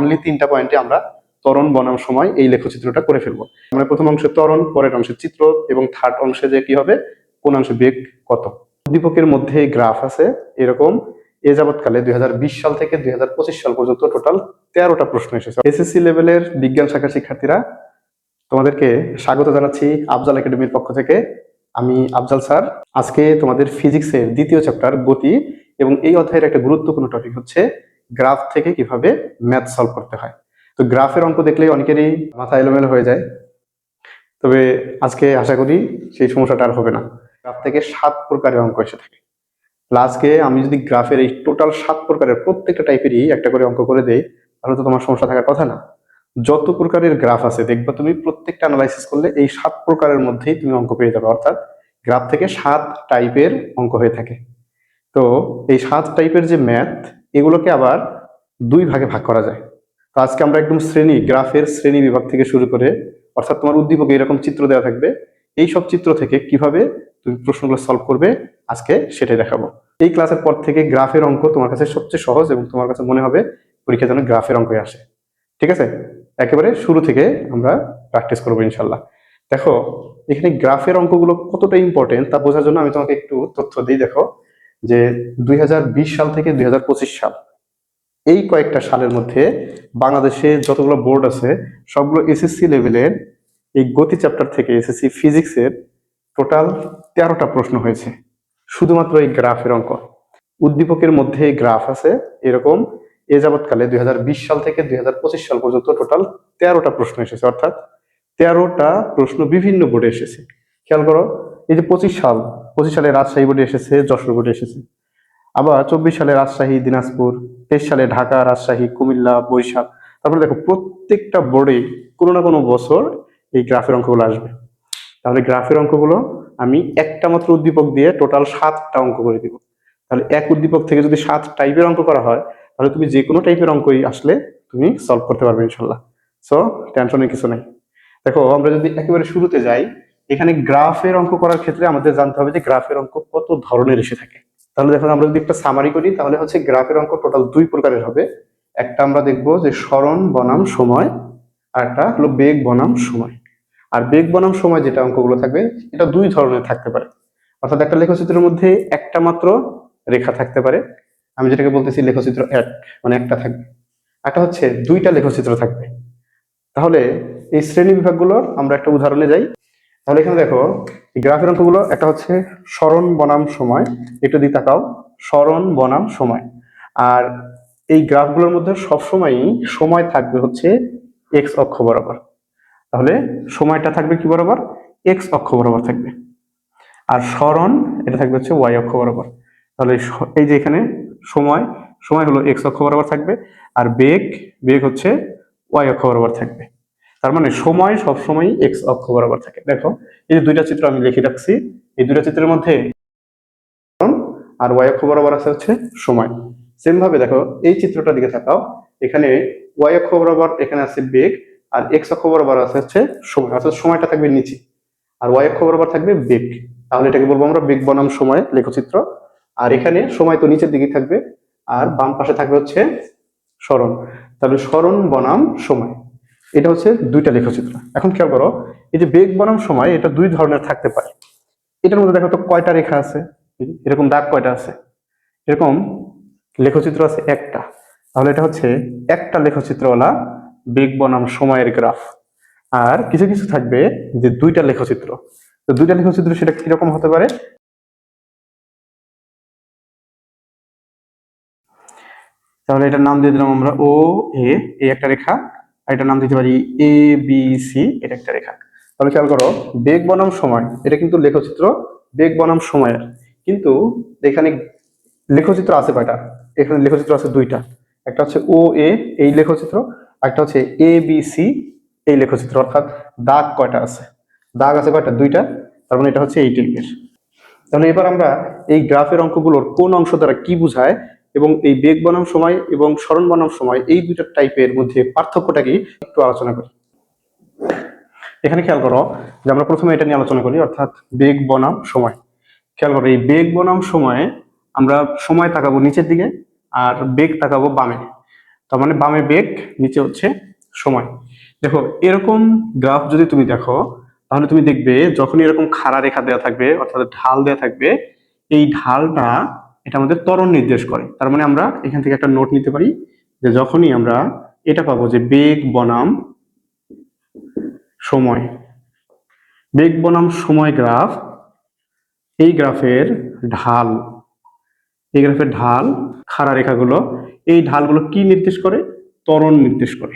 Only 3টা পয়েন্টে আমরা ত্বরণ বনাম সময় এই লেখচিত্রটা করে ফেলবো। আমরা প্রথম অংশে ত্বরণ, পরের অংশে চিত্র এবং থার্ড অংশে যে কি হবে কোন অংশে বেগ কত। উদ্দীপকের মধ্যে গ্রাফ আছে এরকম এ যাবৎকালে 2020 সাল থেকে 2025 সাল পর্যন্ত টোটাল 13টা প্রশ্ন এসেছে। এসএসসি লেভেলের বিজ্ঞান শাখার শিক্ষার্থীরা তোমাদেরকে স্বাগত জানাচ্ছি আফজাল একাডেমির পক্ষ থেকে। আমি আফজাল স্যার। আজকে তোমাদের ফিজিক্সের দ্বিতীয় চ্যাপ্টার গতি এবং এই অধ্যায়ের একটা গুরুত্বপূর্ণ টপিক হচ্ছে গ্রাফ থেকে কিভাবে ম্যাথ সলভ করতে হয়। তো গ্রাফের অঙ্ক দেখলে অনেকেরই মাথা এলোমেলো হয়ে যায়, তবে আজকে আশা করি সেই সমস্যাটা আর হবে না। গ্রাফ থেকে 7 প্রকারের অঙ্ক এসে থাকে। আজকে আমি যদি গ্রাফের এই টোটাল 7 প্রকারের প্রত্যেকটা টাইপেরই একটা করে অঙ্ক করে দেই তাহলে তো তোমার সমস্যা থাকার কথা না। যত প্রকারের গ্রাফ আছে দেখবা তুমি প্রত্যেকটা অ্যানালাইসিস করলে এই 7 প্রকারের মধ্যেই তুমি অঙ্ক পেয়ে যাবে, অর্থাৎ গ্রাফ থেকে 7 টাইপের অঙ্ক হয়ে থাকে। তো এই 7 টাইপের যে ম্যাথ এগুলোকে আবার 2 ভাগে ভাগ করা যায়। তো আজকে আমরা একদম গ্রাফের শ্রেণী বিভাগ থেকে শুরু করে, অর্থাৎ তোমার উদ্দীপকে এরকম চিত্র দেওয়া থাকবে, এই সব চিত্র থেকে কিভাবে তুমি প্রশ্নগুলো সলভ করবে আজকে সেটাই দেখাবো। এই ক্লাসের পর থেকে গ্রাফের অঙ্ক তোমার কাছে সবচেয়ে সহজ এবং তোমার কাছে মনে হবে পরীক্ষা যেন গ্রাফের অঙ্কই আসে। ঠিক আছে, একেবারে শুরু থেকে আমরা প্র্যাকটিস করবো ইনশাল্লাহ। দেখো এখানে গ্রাফের অঙ্কগুলো কতটা ইম্পর্টেন্ট তা বোঝার জন্য আমি তোমাকে একটু তথ্য দিই। দেখো যে 2020 সাল থেকে 2025 সাল এই কয়েকটা সালের মধ্যে বাংলাদেশে যতগুলো বোর্ড আছে সবগুলো এসএসসি লেভেলের এই গতি চ্যাপ্টার থেকে এসএসসি ফিজিক্সের টোটাল 13টা প্রশ্ন হয়েছে শুধুমাত্র এই গ্রাফের অঙ্ক। উদ্দীপকের মধ্যে গ্রাফ আছে এরকম এ যাবৎকালে 2020 সাল থেকে 2025 সাল পর্যন্ত টোটাল 13টা প্রশ্ন এসেছে, অর্থাৎ 13টা প্রশ্ন বিভিন্ন বোর্ডে এসেছে। খেয়াল করো, এই যে 25 সালে রাজশাহী বোর্ডে এসেছে, যশোর বোর্ডে এসেছে। আবার 24 সালে রাজশাহী, দিনাজপুর, 23 সালে ঢাকা, রাজশাহী, কুমিল্লা, বরিশাল। তারপরে দেখো প্রত্যেকটা বোর্ডে কোনো না কোনো বছর এই গ্রাফের অঙ্কগুলো আসবে। তাহলে গ্রাফের অঙ্কগুলো আমি একটা মাত্র উদ্দীপক দিয়ে টোটাল 7টা অঙ্ক করে দিব। তাহলে এক উদ্দীপক থেকে যদি 7 টাইপের অঙ্ক করা হয় তাহলে তুমি যে কোনো টাইপের অঙ্কই আসলে তুমি সলভ করতে পারবে ইনশাল্লাহ। সো টেনশনের কিছু নাই। দেখো আমরা যদি একেবারে শুরুতে যাই, এখানে গ্রাফের অঙ্ক করার ক্ষেত্রে আমাদের জানতে হবে যে গ্রাফের অঙ্ক কত ধরনের এসে থাকে। তাহলে দেখো আমরা যদি একটা সামারি করি তাহলে হচ্ছে গ্রাফের অঙ্ক টোটাল 2 প্রকারের হবে। একটা আমরা দেখবো যে সরণ বনাম সময়, আর একটা হলো বেগ বনাম সময়। আর বেগ বনাম সময় যেটা অঙ্কগুলো থাকবে এটা 2 ধরনের থাকতে পারে, অর্থাৎ একটা লেখচিত্রের মধ্যে একটা মাত্র রেখা থাকতে পারে, আমি যেটাকে বলতেছি লেখচিত্র 1, মানে একটা থাকবে। একটা হচ্ছে 2টা লেখচিত্র থাকবে। তাহলে এই শ্রেণী বিভাগগুলোর আমরা একটা উদাহরণে যাই। তাহলে এখানে দেখো এই গ্রাফের অঙ্কগুলো একটা হচ্ছে সরণ বনাম সময়, একটু দিকে তাকাও, সরণ বনাম সময়। আর এই গ্রাফগুলোর মধ্যে সবসময়ই সময় থাকবে হচ্ছে এক্স অক্ষ বরাবর। তাহলে সময়টা থাকবে কি বরাবর? এক্স অক্ষ বরাবর থাকবে। আর সরণ এটা থাকবে হচ্ছে ওয়াই অক্ষ বরাবর। তাহলে এই যে এখানে সময়, সময় হলো এক্স অক্ষ বরাবর থাকবে, আর বেগ, বেগ হচ্ছে ওয়াই অক্ষ বরাবর থাকবে। তার মানে সময় সবসময় এক্স অক্ষ বরাবর থাকে। দেখো এই যে 2টা চিত্র আমি লিখে রাখছি, এই 2টা চিত্রের মধ্যে আর ওয়াই অক্ষ বরাবর আছে হচ্ছে সময়। সেম ভাবে দেখো এই চিত্রটার দিকে তাকাও, এখানে ওয়াই অক্ষ বরাবর এখানে আছে বেগ, আর এক্স অক্ষ বরাবর আছে হচ্ছে সময়, অর্থাৎ সময়টা থাকবে নিচে আর ওয়াই অক্ষ বরাবর থাকবে বেগ। তাহলে এটাকে বলবো আমরা বেগ বনাম সময় লেখচিত্র। আর এখানে সময় তো নিচের দিকে থাকবে আর বাম পাশে থাকবে হচ্ছে সরণ। তাহলে সরণ বনাম সময় এটা হচ্ছে 2টা লেখচিত্র। এখন খেয়াল করো এই যে বেগ বনাম সময় এটা 2 ধরনের থাকতে পারে। এটার মধ্যে দেখো তো কয়টা রেখা আছে, এরকম দাগ কয়টা আছে, এরকম লেখচিত্র আছে একটা। তাহলে এটা হচ্ছে একটা লেখচিত্রওয়ালা বেগ বনাম সময়ের গ্রাফ। আর কিছু কিছু থাকবে যে 2টা লেখচিত্র। তো 2টা লেখচিত্র সেটা কিরকম হতে পারে? তাহলে এটার নাম দিয়ে দিলাম আমরা ও এ, এই একটা রেখা, আর এটার নাম দিতে পারি এ বি সি, এটা একটা রেখা। তাহলে খেয়াল করো বেগ বনাম সময় এটা কিন্তু লেখচিত্র বেগ বনাম সময়ের, কিন্তু এখানে লেখচিত্র আছে কয়টা? এখানে লেখচিত্র আছে 2টা। একটা হচ্ছে ও এ এই লেখচিত্র, একটা হচ্ছে এ বি সি এই লেখচিত্র। অর্থাৎ দাগ কয়টা আছে? দাগ আছে কয়টা? 2টা। তার মানে এটা হচ্ছে এই টাইপের। তাহলে এবার আমরা এই গ্রাফের অঙ্কগুলোর কোন অংশ দ্বারা কি বোঝায় এবং এই বেগ বনাম সময় এবং সরণ বনাম সময় এই 2টা টাইপের মধ্যে পার্থক্যটা কি একটু আলোচনা করি। এখানে খেয়াল করো যে আমরা প্রথমে এটা নিয়ে আলোচনা করি, অর্থাৎ বেগ বনাম সময়। খেয়াল করো এই বেগ বনাম সময়ে আমরা সময় তাকাবো নিচের দিকে আর বেগ তাকাবো বামে। তার মানে বামে বেগ, নিচে হচ্ছে সময়। দেখো এরকম গ্রাফ যদি তুমি দেখো, তাহলে তুমি দেখবে যখনই এরকম খাড়া রেখা দেওয়া থাকবে অর্থাৎ ঢাল দেওয়া থাকবে, এই ঢালটা এটা আমাদের ত্বরণ নির্দেশ করে। তার মানে আমরা এখান থেকে একটা নোট নিতে পারি যে যখনই আমরা এটা পাবো যে বেগ বনাম সময়, বেগ বনাম সময় গ্রাফ, এই গ্রাফের ঢাল, এই গ্রাফের ঢাল, খাড়া রেখাগুলো, এই ঢালগুলো কি নির্দেশ করে? ত্বরণ নির্দেশ করে।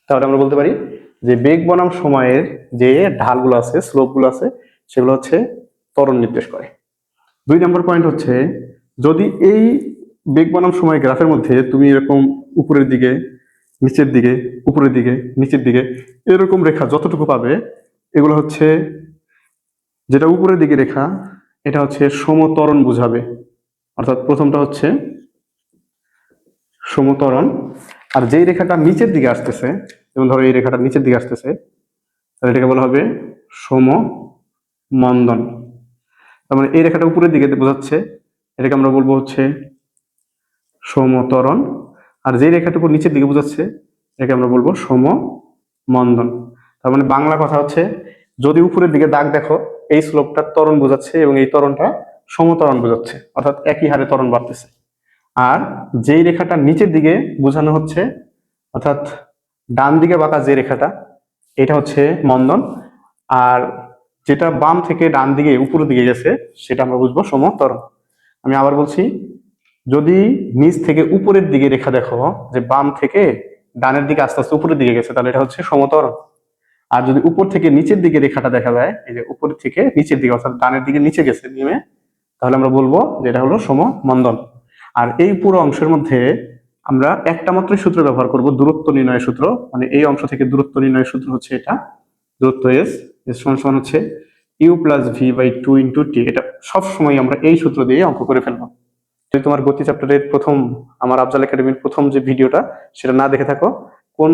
তাহলে আমরা বলতে পারি যে বেগ বনাম সময়ের যে ঢালগুলো আছে, স্লোপগুলো আছে, সেগুলো হচ্ছে ত্বরণ নির্দেশ করে। 2 নম্বর পয়েন্ট হচ্ছে, যদি এই বেগ বনাম সময় গ্রাফের মধ্যে তুমি এরকম উপরের দিকে, নিচের দিকে, উপরের দিকে, নিচের দিকে এরকম রেখা যতটুকু পাবে, এগুলো হচ্ছে, যেটা উপরের দিকে রেখা এটা হচ্ছে সমত্বরণ বোঝাবে। অর্থাৎ প্রথমটা হচ্ছে সমত্বরণ, আর যেই রেখাটা নিচের দিকে আসতেছে, যেমন ধরো এই রেখাটা নিচের দিকে আসতেছে, তাহলে এটাকে বলা হবে সমমন্দন। তার মানে এই রেখাটা উপরের দিকে বোঝাচ্ছে, এটাকে আমরা বলবো হচ্ছে সমত্বরণ, আর যে রেখাটুকু নিচের দিকে বোঝাচ্ছে এটাকে আমরা বলবো সমমন্দন। তার মানে বাংলা কথা হচ্ছে, যদি উপরের দিকে দাগ দেখো, এই স্লোপটা ত্বরণ বোঝাচ্ছে এবং এই ত্বরণটা সমত্বরণ বোঝাচ্ছে, অর্থাৎ একই হারে ত্বরণ বাড়তেছে। আর যেই রেখাটা নিচের দিকে বোঝানো হচ্ছে, অর্থাৎ ডান দিকে বাঁকা যে রেখাটা, এটা হচ্ছে মন্দন, আর যেটা বাম থেকে ডান দিকে উপরের দিকে গেছে সেটা আমরা বুঝবো সমত্বরণ। আমি আবার বলছি, যদি নিচ থেকে উপরের দিকে রেখা দেখো, যে বাম থেকে ডানের দিকে আস্তে আস্তে উপরের দিকে গেছে, তাহলে এটা হচ্ছে সমত্বরণ। আর যদি উপর থেকে নিচের দিকে রেখাটা দেখা যায়, এই যে উপর থেকে নিচের দিকে অর্থাৎ ডানের দিকে নিচে গেছে নেমে, তাহলে আমরা বলবো যে এটা হলো সমমন্দন। আর এই পুরো অংশের মধ্যে আমরা একটা মাত্র সূত্র ব্যবহার করব, দূরত্ব নির্ণয়ের সূত্র। মানে এই অংশ থেকে দূরত্ব নির্ণয়ের সূত্র হচ্ছে এটা, দূরত্ব এস, এস সমান সমান হচ্ছে U plus V by 2 into T. এটা সবসময় আমরা এই সূত্র দিয়ে অঙ্ক করে ফেলবো। যদি তোমার গতি চ্যাপ্টারের প্রথম, আমার আফজাল একাডেমির প্রথম যে ভিডিওটা, সেটা না দেখে থাকো, কোন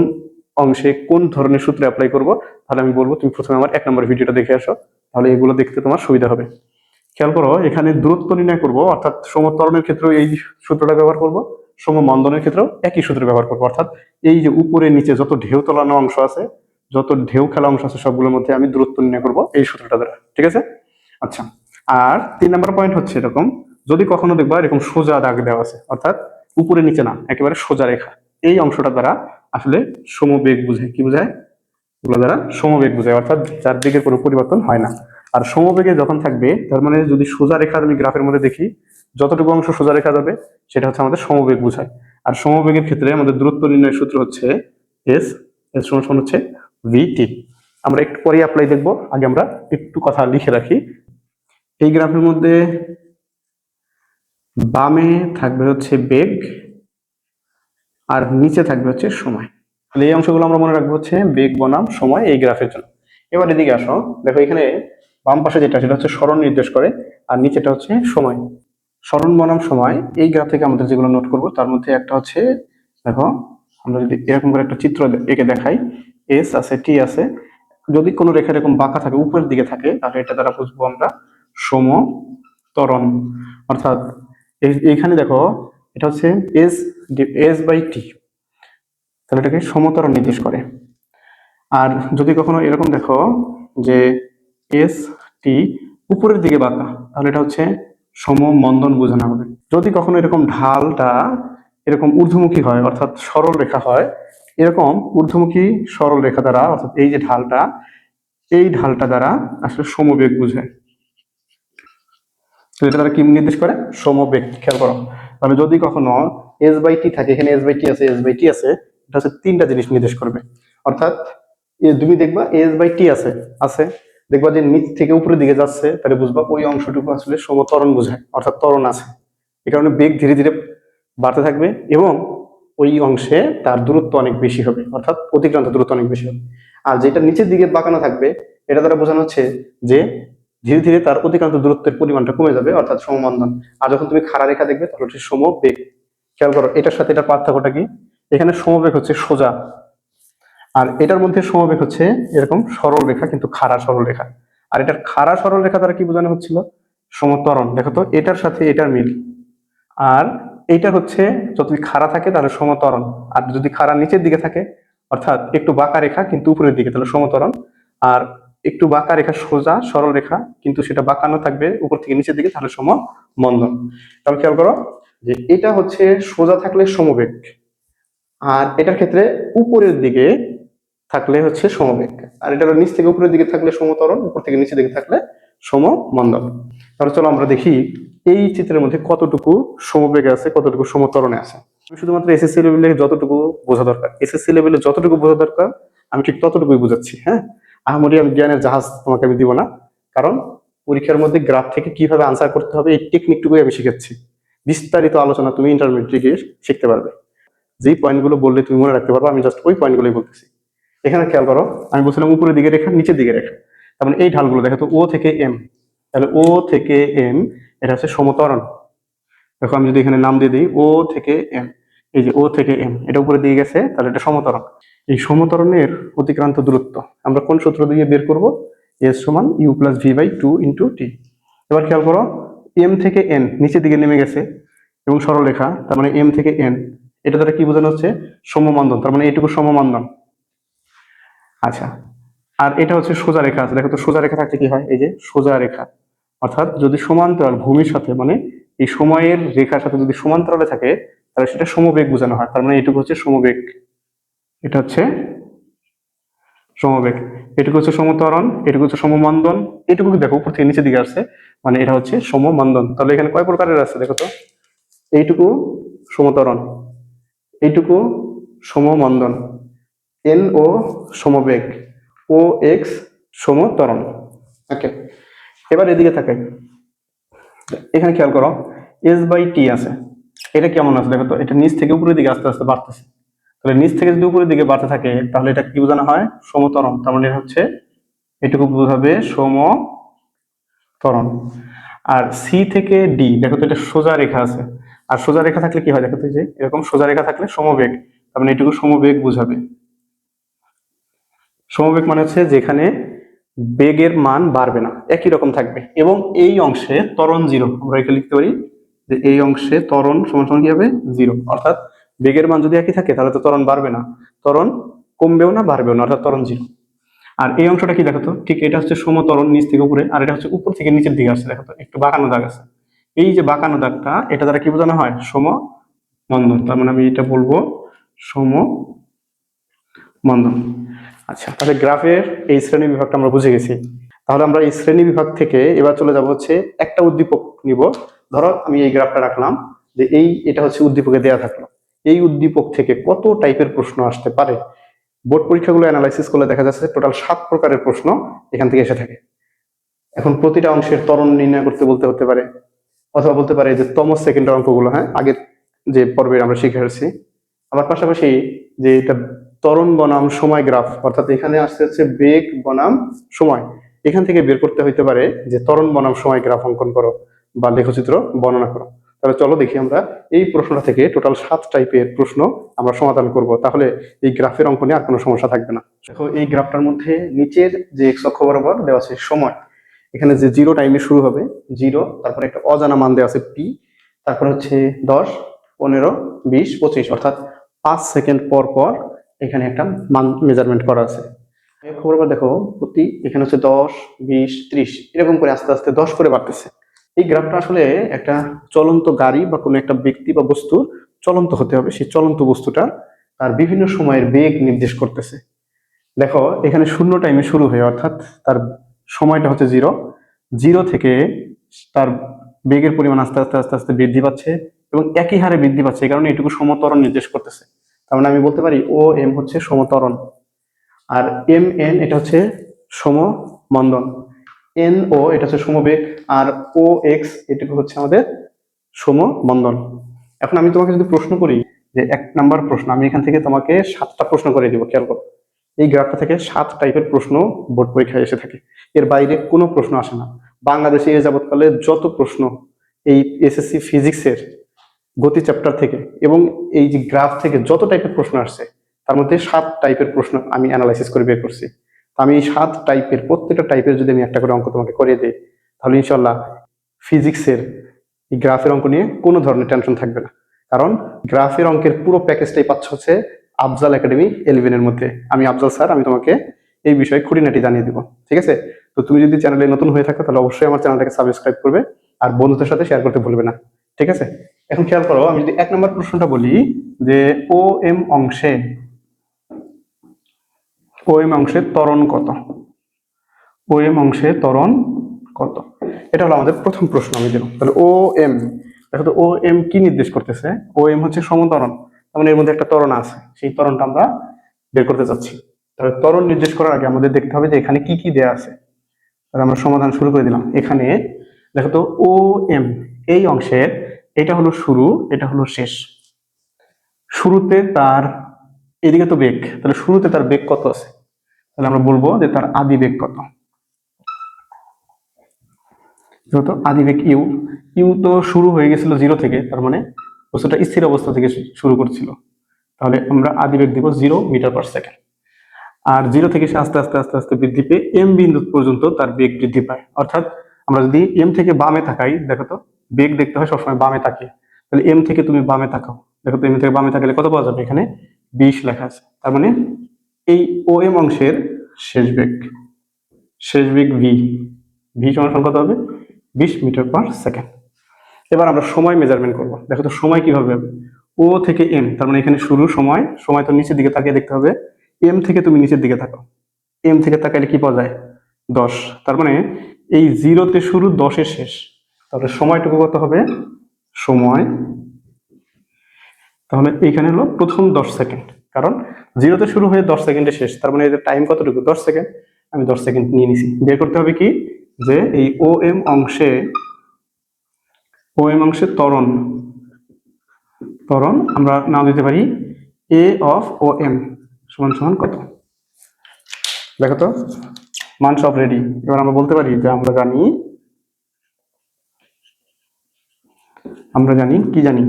অংশে কোন ধরনের সূত্র অ্যাপ্লাই করব, তাহলে আমি বলবো তুমি প্রথমে আমার 1 নম্বর ভিডিওটা দেখে আসো, তাহলে এগুলো দেখতে তোমার সুবিধা হবে। খেয়াল করো, এখানে দূরত্ব নির্ণয় করব, অর্থাৎ সমত্বরণের ক্ষেত্রেও এই সূত্রটা ব্যবহার করব, সমমন্দনের ক্ষেত্রেও একই সূত্র ব্যবহার করব। অর্থাৎ এই যে উপরে নিচে যত ঢেউ তোলানো অংশ আছে, যত ঢেউ খেলা অংশ আছে, সবগুলোর মধ্যে আমি দূরত্ব নির্ণয় করব এই সূত্রটা দ্বারা। ঠিক আছে? আচ্ছা, আর 3 নম্বর পয়েন্ট হচ্ছে এরকম, যদি কখনো দেখবা এরকম সোজা দাগ দেওয়া আছে, অর্থাৎ উপরে নিচে না, একেবারে সোজা রেখা, এই অংশটা দ্বারা আসলে সমবেগ বোঝায়। কি বোঝায়? এগুলো দ্বারা সমবেগ বোঝায়, অর্থাৎ যার দিকের কোনো পরিবর্তন হয় না। আর সমবেগে যখন থাকবে, তার মানে যদি সোজা রেখা আমি গ্রাফের মধ্যে দেখি, যতটুকু অংশ সোজা রেখা যাবে সেটা হচ্ছে আমাদের সমবেগ বোঝায়। আর সমবেগের ক্ষেত্রে আমাদের দূরত্ব নির্ণয়ের সূত্র হচ্ছে এস, এস সমান সমান হচ্ছে ভিটি। আমরা একটু পরে অ্যাপ্লাই দেখবো, আগে আমরা একটু কথা লিখে রাখি। এই গ্রাফের মধ্যে বামে থাকবে হচ্ছে বেগ, আর নিচে থাকবে হচ্ছে সময়। তাহলে এই অংশগুলো আমরা মনে রাখবো হচ্ছে বেগ বনাম সময় এই গ্রাফের জন্য। এবার এদিকে আসো, দেখো এখানে বাম পাশে যেটা, সেটা হচ্ছে সরণ নির্দেশ করে, আর নিচেটা হচ্ছে সময়। সরণ বনাম সময় এই গ্রাফ থেকে আমাদের যেগুলো নোট করব, তার মধ্যে একটা হচ্ছে, দেখো আমরা যদি এরকম করে একটা চিত্র এঁকে দেখাই, এস আছে, টি আছে, যদি কোনো রেখা এরকম বাঁকা থাকে, উপরের দিকে থাকে, তাহলে এটা দ্বারা বুঝবো আমরা সমত্বরণ। অর্থাৎ এইখানে দেখো এটা হচ্ছে এস, এস বাই টি, তাহলে এটাকে সমত্বরণ নির্দেশ করে। আর যদি কখনো এরকম দেখো যে এস টি উপরের দিকে বাঁকা, তাহলে এটা হচ্ছে সমমন্দন বোঝানো হবে। যদি কখনো এরকম ঢালটা এরকম ঊর্ধ্বমুখী হয়, অর্থাৎ সরল রেখা হয়, এরকম ঊর্ধ্বমুখী সরল রেখা দ্বারা, অর্থাৎ এই যে ঢালটা, এই ঢালটা দ্বারা আসলে সমবেগ বোঝায়। তো এটা দ্বারা কি নির্দেশ করে? সমবেগ। খেয়াল করো, তাহলে যদি কখনো এস বাই টি থাকে, এখানে এস বাই টি আছে, এস বাই টি আছে, এটা হচ্ছে 3টা জিনিস নির্দেশ করবে। অর্থাৎ তুমি দেখবা এস বাই টি আছে আছে দেখবা যে নিচ থেকে উপরের দিকে যাচ্ছে, তাহলে বুঝবা ওই অংশটুকু আসলে সমত্বরণ বোঝায়, অর্থাৎ ত্বরণ আছে। এই কারণে বেগ ধীরে ধীরে বাড়তে থাকবে এবং ওই অংশে তার দূরত্ব অনেক বেশি হবে, অর্থাৎ অতিক্রান্ত দূরত্ব অনেক বেশি হবে। আর যেটা নিচের দিকে বাঁকানো থাকবে, এটা দ্বারা বোঝানো হচ্ছে যে ধীরে ধীরে তার অতিক্রান্ত দূরত্বের পরিমাণটা কমে যাবে, অর্থাৎ সমমন্দন। আর যখন তুমি খাড়া রেখা দেখবে, তাহলে হচ্ছে সমবেগ। খেয়াল করো, এটার সাথে এটার পার্থক্যটা কি? এখানে সমবেগ হচ্ছে সোজা, আর এটার মধ্যে সমবেগ হচ্ছে এরকম সরল রেখা, কিন্তু খাড়া সরল রেখা। আর এটার খাড়া সরল রেখা দ্বারা কি বোঝানো হচ্ছিল? সমত্বরণ। দেখো তো, এটার সাথে এটার মিল, আর এইটা হচ্ছে যদি খাড়া থাকে তাহলে সমত্বরণ, আর যদি খাড়া নিচের দিকে থাকে অর্থাৎ একটু বাঁকা রেখা কিন্তু উপরের দিকে তাহলে সমত্বরণ, আর একটু বাঁকা রেখা সোজা সরল রেখা কিন্তু সেটা বাঁকানো থাকবে উপর থেকে নিচের দিকে তাহলে সমমন্দন। তাহলে খেয়াল করো যে এটা হচ্ছে সোজা থাকলে সমবেগ, আর এটার ক্ষেত্রে উপরের দিকে থাকলে হচ্ছে সমবেগ, আর এটা হলো নিচ থেকে উপরের দিকে থাকলে সমত্বরণ, উপর থেকে নিচের দিকে থাকলে সমমন্দন। তাহলে চলো আমরা দেখি এই চিত্রের মধ্যে কতটুকু সমবেগে আছে কতটুকু সমত্বরণে আছে। আমি শুধুমাত্র এসএসসি লেভেলে যতটুকু বোঝা দরকার, এসএসসি লেভেলে যতটুকু বোঝা দরকার আমি ঠিক ততটুকুই বুঝাচ্ছি। হ্যাঁ, আহামরি আমি জ্ঞানের জাহাজ তোমাকে আমি দিব না, কারণ পরীক্ষার মধ্যে গ্রাফ থেকে কিভাবে আনসার করতে হবে এই টেকনিকটুকুই আমি শিখাচ্ছি। বিস্তারিত আলোচনা তুমি ইন্টারমিডিয়েটে গিয়ে শিখতে পারবে। যেই পয়েন্টগুলো বললে তুমি মনে রাখতে পারবে, আমি জাস্ট ওই পয়েন্টগুলোই বলতেছি। এখানে খেয়াল করো, আমি বলছিলাম উপরের দিকে রেখা নিচের দিকে রেখা, তার মানে এই ঢালগুলো দেখো তো ও থেকে এম, তাহলে ও থেকে এম এটা হচ্ছে সমত্বরণ। দেখো আমি যদি এখানে নাম দিয়ে দিই ও থেকে এম, এই যে ও থেকে এম এটা উপরে দিয়ে গেছে তাহলে এটা সমত্বরণ। এই সমত্বরণের অতিক্রান্ত দূরত্ব আমরা কোন সূত্র দিয়ে বের করব? এস সমান U plus V by 2 into T. এবার খেয়াল করো এম থেকে এন নিচের দিকে নেমে গেছে এবং সরলরেখা, তার মানে এম থেকে এন এটা দ্বারা কি বোঝানো হচ্ছে? সমমন্দন, তার মানে এইটুকু সমমন্দন। আচ্ছা, আর এটা হচ্ছে সোজা রেখা আছে, দেখো তো সোজা রেখা থাকলে কি হয়? এই যে সোজা রেখা, অর্থাৎ যদি সমান্তরাল ভূমির সাথে মানে এই সময়ের রেখার সাথে যদি সমান্তরালে থাকে তাহলে সেটা সমবেগ বোঝানো হয়, তার মানে এটুকু হচ্ছে সমবেগ, এটা হচ্ছে সমবেগ, এটুকু হচ্ছে সমত্বরণ, এটুকু হচ্ছে সমমন্দন, এটুকু দেখো উপর থেকে নিচের দিকে আসছে মানে এটা হচ্ছে সমমন্দন। তাহলে এখানে কয় প্রকারের আছে দেখো তো? এইটুকু সমত্বরণ, এইটুকু সমমন্দন, এন ও সমবেগ, ও এক্স সমত্বরণ। ওকে, এবার এদিকে থাকে, এখানে খেয়াল করো এস বাই টি আছে, এটা কেমন আছে দেখো তো? এটা নিচ থেকে উপরের দিকে আস্তে আস্তে বাড়তেছে, তাহলে নিচ থেকে যদি উপরের দিকে বাড়তে থাকে তাহলে এটা কি বোঝানো হয়? সমত্বরণ, তার মানে হচ্ছে এটুকু বোঝাবে সমত্বরণ। আর সি থেকে ডি দেখো তো এটা সোজা রেখা আছে, আর সোজা রেখা থাকলে কি হয় দেখো তো? যে এরকম সোজা রেখা থাকলে সমবেগ, তার মানে এটুকু সমবেগ বোঝাবে। সমবেগ মানে হচ্ছে যেখানে বেগের মান বাড়বে না, একই রকম থাকবে, এবং এই অংশে ত্বরণ জিরো। আমরা এটা লিখতে পারি যে এই অংশে ত্বরণ সমান সমান কি হবে? জিরো। অর্থাৎ বেগের মান যদি একই থাকে তাহলে তো ত্বরণ বাড়বে না, ত্বরণ কমবেও না বাড়বেও না, অর্থাৎ ত্বরণ জিরো। আর এই অংশটা কি দেখো তো? ঠিক এটা হচ্ছে সমত্বরণ নিচ থেকে উপরে, আর এটা হচ্ছে উপর থেকে নিচের দিকে আসছে, দেখো তো একটু বাঁকানো দাগ আছে। এই যে বাঁকানো দাগটা এটা দ্বারা কি বোঝানো হয়? সমমন্দন, তার মানে আমি এটা বলবো সমমন্দন। আচ্ছা, তাহলে গ্রাফের এই শ্রেণী বিভাগটা আমরা বুঝে গেছি। তাহলে আমরা এই শ্রেণী বিভাগ থেকে এবার চলে যাব হচ্ছে একটা উদ্দীপক নিব। ধরো আমি এই গ্রাফটা রাখলাম যে এটা হচ্ছে উদ্দীপকে দেয়া থাকলো, এই উদ্দীপক থেকে কত টাইপের প্রশ্ন আসতে পারে। বোর্ড পরীক্ষাগুলো অ্যানালাইসিস করলে দেখা যাচ্ছে টোটাল 7 প্রকারের প্রশ্ন এখান থেকে এসে থাকে। এখন প্রতিটা অংশের ত্বরণ নির্ণয় করতে বলতে হতে পারে, অথবা বলতে পারে যে তম সেকেন্ডের অঙ্কগুলো, হ্যাঁ আগের যে পর্বে আমরা শিখে আসছি। আবার পাশাপাশি যে এটা ত্বরণ বনাম সময় গ্রাফ, অর্থাৎ এখানে আসতে হচ্ছে বেগ বনাম সময়, এখান থেকে বের করতে হইতে পারে যে ত্বরণ বনাম সময় গ্রাফ অঙ্কন করো বা লেখচিত্র বর্ণনা করো। তাহলে চলো দেখি আমরা এই প্রশ্নটা থেকে টোটাল 7 টাইপের প্রশ্ন আমরা সমাধান করব, তাহলে এই গ্রাফের অঙ্কনে আর কোনো সমস্যা থাকবে না। দেখো এই গ্রাফটার মধ্যে নিচের যে এক্স অক্ষ বরাবর দেওয়া আছে সময়, এখানে যে 0 টাইমে শুরু হবে 0, তারপরে একটা অজানা মান দেওয়া আছে পি, তারপর হচ্ছে 10, 15, 20, 25, অর্থাৎ 5 সেকেন্ড পর পর এখানে একটা মান মেজারমেন্ট করা আছে। খবর দেখো প্রতি এখানে হচ্ছে 10, 20, 30 এরকম করে আস্তে আস্তে 10 করে বাড়তেছে। এই গ্রাফটা আসলে একটা চলন্ত গাড়ি বা কোনো একটা ব্যক্তি বা বস্তু চলন্ত হতে হবে, সেই চলন্ত বস্তুটা তার বিভিন্ন সময়ের বেগ নির্দেশ করতেছে। দেখো এখানে 0 টাইমে শুরু হয়ে, অর্থাৎ তার সময়টা হচ্ছে 0, 0 থেকে তার বেগের পরিমাণ আস্তে আস্তে আস্তে আস্তে বৃদ্ধি পাচ্ছে এবং একই হারে বৃদ্ধি পাচ্ছে, এই কারণে এটুকু সমত্বরণ নির্দেশ করতেছে। তার মানে আমি বলতে পারি ও এম হচ্ছে সমত্বরণ, আর এম এন এটা হচ্ছে সমমন্দন, এন ও এটা হচ্ছে সমবেগ, আর ও এক্স এটুকু হচ্ছে আমাদের সমমন্দন। এখন আমি তোমাকে যদি প্রশ্ন করি যে 1 নাম্বার প্রশ্ন, আমি এখান থেকে তোমাকে 7টা প্রশ্ন করে দিব, খেয়াল করো এই গ্রাফটা থেকে 7 টাইপের প্রশ্ন বোর্ড পরীক্ষায় এসে থাকে, এর বাইরে কোনো প্রশ্ন আসে না। বাংলাদেশে এ যাবৎকালে যত প্রশ্ন এই এসএসসি ফিজিক্সের গতি চ্যাপ্টার থেকে এবং এই যে গ্রাফ থেকে যত টাইপের প্রশ্ন আসছে তার মধ্যে 7 টাইপের প্রশ্ন আমি অ্যানালাইসিস করে বের করছি। আমি এই 7 টাইপের প্রত্যেকটা টাইপের যদি আমি একটা করে অঙ্ক তোমাকে করিয়ে দিই তাহলে ইনশাল্লাহ ফিজিক্সের এই গ্রাফের অঙ্ক নিয়ে কোনো ধরনের টেনশন থাকবে না। কারণ গ্রাফের অঙ্কের পুরো প্যাকেজটাই পাচ্ছ হচ্ছে আফজাল একাডেমি 11 এর মধ্যে। আমি আফজাল স্যার, আমি তোমাকে এই বিষয়ে খুঁটিনাটি জানিয়ে দিব। ঠিক আছে? তো তুমি যদি চ্যানেলে নতুন হয়ে থাকো তাহলে অবশ্যই আমার চ্যানেলটাকে সাবস্ক্রাইব করবে আর বন্ধুদের সাথে শেয়ার করতে ভুলবে না। ঠিক আছে? এখন খেয়াল করো, আমি যদি 1 নম্বর প্রশ্নটা বলি যে ও এম অংশে ত্বরণ কত? ও এম অংশে ত্বরণ কত? এটা হলো আমাদের প্রথম প্রশ্ন। আমি দিলাম তাহলে ও এম। দেখো তো ও এম কি নির্দেশ করতেছে? ও এম হচ্ছে সমত্বরণ, তার মানে এর মধ্যে একটা ত্বরণ আছে, সেই ত্বরণটা আমরা বের করতে চাচ্ছি। তাহলে ত্বরণ নির্দেশ করার আগে আমাদের দেখতে হবে যে এখানে কি কি দেয়া আছে। তাহলে আমরা সমাধান শুরু করে দিলাম। এখানে দেখো তো ও এম এই অংশের এটা হলো শুরু, এটা হলো শেষ। শুরুতে তার এদিকে তো বেগ, তাহলে শুরুতে তার বেগ কত আছে? তাহলে আমরা বলবো যে তার আদি বেগ কত। যেহেতু আদি বেগ ইউ, ইউ তো শুরু হয়ে গেছিল 0 থেকে, তার মানে বস্তুটা স্থির অবস্থা থেকে শুরু করছিল। তাহলে আমরা আদি বেগ দিব 0 মিটার পার সেকেন্ড। আর 0 থেকে সে আস্তে আস্তে আস্তে আস্তে বৃদ্ধি পেয়ে এম বিন্দু পর্যন্ত তার বেগ বৃদ্ধি পায়। অর্থাৎ আমরা যদি এম থেকে বামে তাকাই, দেখো তো বেগ দেখতে হয় সবসময় বামে তাকিয়ে। তাহলে এম থেকে তুমি বামে তাকাও, দেখো তো এম থেকে বামে তাকালে কত পাওয়া যাবে? এখানে 20 লেখা আছে। তার মানে এই ও এম অংশের শেষ বেগ ভি, ভি সমান কত হবে? 20 মিটার পার সেকেন্ড। এবার আমরা সময় মেজারমেন্ট করব। দেখো তো সময় কিভাবে হবে? ও থেকে এম, তার মানে এখানে শুরু সময়, সময় তো নিচের দিকে তাকিয়ে দেখতে হবে। এম থেকে তুমি নিচের দিকে তাকাও, এম থেকে তাকাইলে কি পাওয়া যায়? 10। তার মানে এই 0-তে শুরু, 10-এ শেষ। তাহলে সময়টুকু কত হবে? সময় তাহলে এইখানে হলো প্রথম 10 সেকেন্ড, কারণ 0-তে শুরু হয়ে 10 সেকেন্ডে শেষ, তার মানে এদের টাইম কতটুকু? 10 সেকেন্ড। আমি 10 সেকেন্ড নিয়ে নিছি। বের করতে হবে কি যে এই ও এম অংশে ত্বরণ আমরা নাম দিতে পারি এ অফ ও এম সমান সমান কত? দেখো তো মান সব রেডি। এবার আমরা বলতে পারি যে আমরা জানি কি জানি?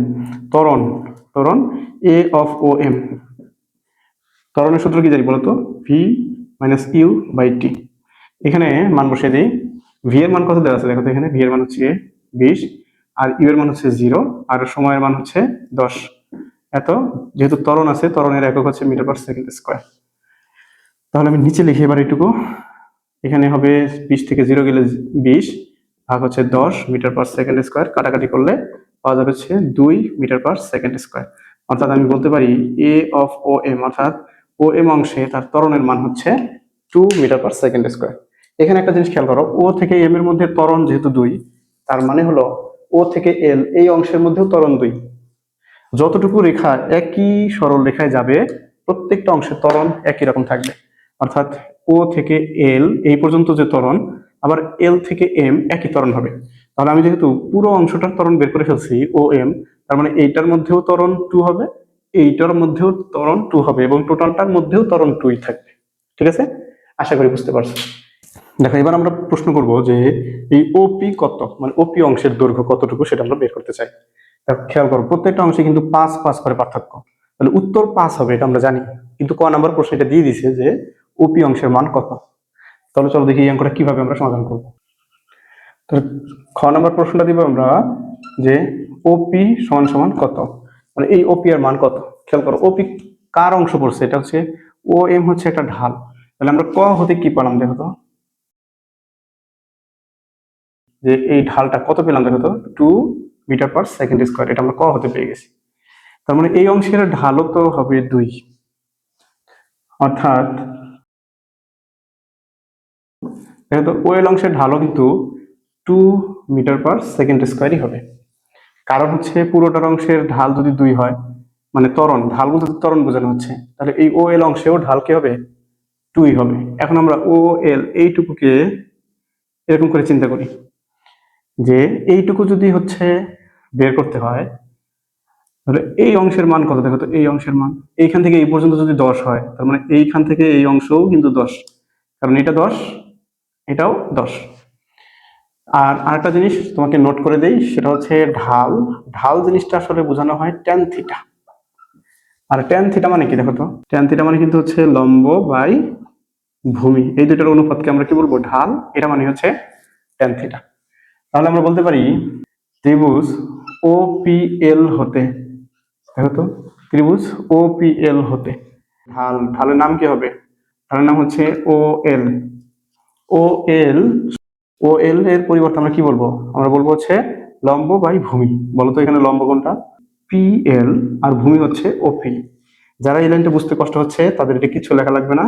ত্বরণ এ অফ ও এম। ত্বরণের সূত্র কি জানি বলতো? V minus you by T. এখানে মান বসিয়ে দিই। ভি এর মান কত দেওয়া আছে? দেখো তো এখানে ভি এর মান হচ্ছে 20 আর ইউ এর মান হচ্ছে 0 আর সময়ের মান হচ্ছে 10। এত যেহেতু ত্বরণ আছে, ত্বরণের একক হচ্ছে মিটার পার সেকেন্ড স্কয়ার। তাহলে আমি নিচে লিখি এবার এইটুকু। এখানে হবে 20 থেকে 0 গেলে 20 ভাগ হচ্ছে 10 মিটার পার সেকেন্ড স্কয়ার। কাটাকাটি করলে পাওয়া যাবে হচ্ছে 2 মিটার পার সেকেন্ড স্কয়ার। অর্থাৎ আমি বলতে পারি এ অফ ও এম, অর্থাৎ ও এম অংশে তার ত্বরণের মান হচ্ছে 2 মিটার পার সেকেন্ড স্কয়ার। এখানে একটা জিনিস খেয়াল করো, ও থেকে এম এর মধ্যে ত্বরণ যেহেতু 2, তার মানে হলো ও থেকে এল এই অংশের মধ্যেও ত্বরণ 2। যতটুকু রেখা একই সরল রেখায় যাবে, প্রত্যেকটা অংশের ত্বরণ একই রকম থাকবে। অর্থাৎ ও থেকে এল এই পর্যন্ত যে ত্বরণ, আবার এল থেকে এম একই ত্বরণ হবে। তাহলে আমি যেহেতু পুরো অংশটার ত্বরণ বের করে ফেলছি ও এম, তার মানে এইটার মধ্যেও ত্বরণ 2 হবে, এইটার মধ্যেও ত্বরণ 2 হবে এবং টোটালটার মধ্যেও ত্বরণ 2ই থাকবে। ঠিক আছে? আশা করি বুঝতে পারছো। দেখো এবার আমরা প্রশ্ন করব যে এই ওপি কত, মানে ওপি অংশের দৈর্ঘ্য কতটুকু সেটা আমরা বের করতে চাই। খেয়াল করো প্রত্যেকটা অংশে কিন্তু 5 করে পার্থক্য। তাহলে উত্তর 5 হবে, এটা আমরা জানি, কিন্তু ক নাম্বার প্রশ্ন এটা দিয়ে দিছে যে ওপি অংশের মান কত। তাহলে চলো দেখি এই অঙ্কটা কিভাবে আমরা সমাধান করব। তাহলে খ নাম্বার প্রশ্নটা দিব আমরা যে ওপি সমান সমান কত, মানে এই ওপি এর মান কত। খেয়াল করো ওপি কার অংশ পড়ছে? এটা হচ্ছে ও এম, হচ্ছে একটা ঢাল। তাহলে আমরা ক হতে কি পেলাম? দেখো তো যে এই ঢালটা কত পেলাম? দেখো তো 2 মিটার পার সেকেন্ড স্কয়ার, এটা আমরা ক হতে পেয়ে গেছি। তার মানে এই অংশের ঢালও তো হবে 2, অর্থাৎ দেখো তো ওয়েল অংশের ঢালও কিন্তু 2 মিটার পার সেকেন্ড স্কয়ারই হবে। কারণ হচ্ছে পুরোটার অংশের ঢাল যদি 2 হয়, মানে ত্বরণ, ঢাল বলতে ত্বরণ বোঝানো হচ্ছে, তাহলে এই ও এল অংশেও ঢাল কি হবে? 2ই হবে। এখন আমরা ও এল এইটুকুকে এরকম করে চিন্তা করি যে এইটুকু যদি হচ্ছে বের করতে হয়, তাহলে এই অংশের মান কত? দেখো তো এই অংশের মান এইখান থেকে এই পর্যন্ত যদি 10 হয়, তার মানে এইখান থেকে এই অংশও কিন্তু 10, কারণ এটা 10, এটাও 10। আর আরেকটা জিনিস তোমাকে নোট করে দেই, সেটা হচ্ছে ঢাল জিনিসটা আসলে বোঝানো হয় ট্যান থিটা। আর ট্যান থিটা মানে কি? দেখো তো ট্যান থিটা মানে কিন্তু হচ্ছে লম্ব বাই ভূমি, এই দুটোর অনুপাতকে আমরা কি বলবো? ঢাল। এটা মানে হচ্ছে ট্যান থিটা। তাহলে আমরা বলতে পারি ত্রিভুজ ও পি এল হতে দেখো তো, ত্রিভুজ OPL হতে ঢালের নাম কি হবে? ঢালের নাম হচ্ছে OL। OL OL এর পরিবর্তে আমরা কি বলবো? আমরা বলবো হচ্ছে লম্ব বাই ভূমি। বলতো এখানে লম্ব কোনটা? PL, আর ভূমি হচ্ছে OP। যারা এই লাইনটা বুঝতে কষ্ট হচ্ছে তাদের এটা কিছু লেখা লাগবে না,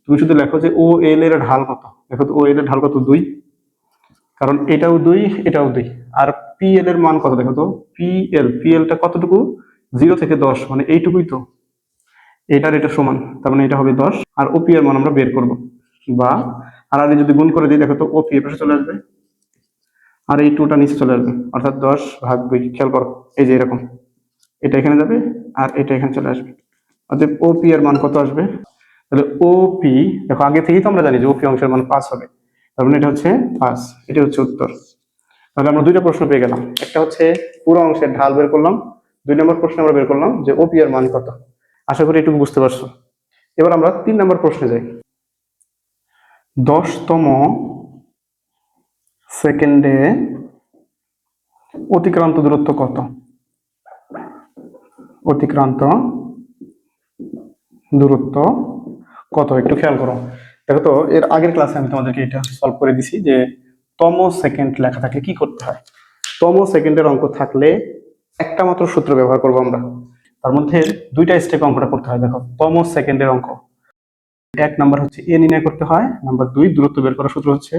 তুমি শুধু লেখো যে OL এর ঢাল কত। দেখো তো OL এর ঢাল কত? 2, কারণ এটাও 2, এটাও 2। আর PL এর মান কত? দেখো তো, PLটা কতটুকু? 0 থেকে 10, মানে এইটুকুই তো। এটার এটা সমান, তার মানে এটা হবে 10। আর OP এর মান আমরা বের করব, বা আর আগে যদি গুণ করে দিই, দেখো তো OP এর পাশে চলে আসবে, আর এই 2টা নিচে চলে আসবে, অর্থাৎ 10/2। খেয়াল করো, এই যে এরকম, এটা এখানে যাবে আর এটা এখানে চলে আসবে। অতএব OP এর মান কত আসবে? তাহলে OP, দেখো আগে থেকেই তো আমরা জানি যে OP অংশের মান 5 হবে, তার মানে এটা হচ্ছে 5। এটা হচ্ছে উত্তর। তাহলে আমরা দুইটা প্রশ্ন পেয়ে গেলাম, একটা হচ্ছে পুরো অংশের ঢাল বের করলাম, 2 নম্বর প্রশ্নে আমরা বের করলাম যে OP এর মান কত। আশা করি এটুকু বুঝতে পারছো। এবার আমরা 3 নম্বর প্রশ্নে যাই। 10তম সেকেন্ডে অতিক্রান্ত দূরত্ব কত? অতিক্রান্ত দূরত্ব কত, একটু খেয়াল করো। দেখো তো, এর আগের ক্লাসে আমি তোমাদেরকে এটা সলভ করে দিছি যে তম সেকেন্ড লেখা থাকলে কি করতে হয়। তম সেকেন্ডের অঙ্ক থাকলে একটা মাত্র সূত্র ব্যবহার করবো আমরা। তার মধ্যে 2টা স্টেপ অঙ্কটা করতে হয়। দেখো, তম সেকেন্ডের অঙ্ক, 1 নাম্বার হচ্ছে a নির্ণয় করতে হয়, নাম্বার 2 দূরত্ব বের করার সূত্র হচ্ছে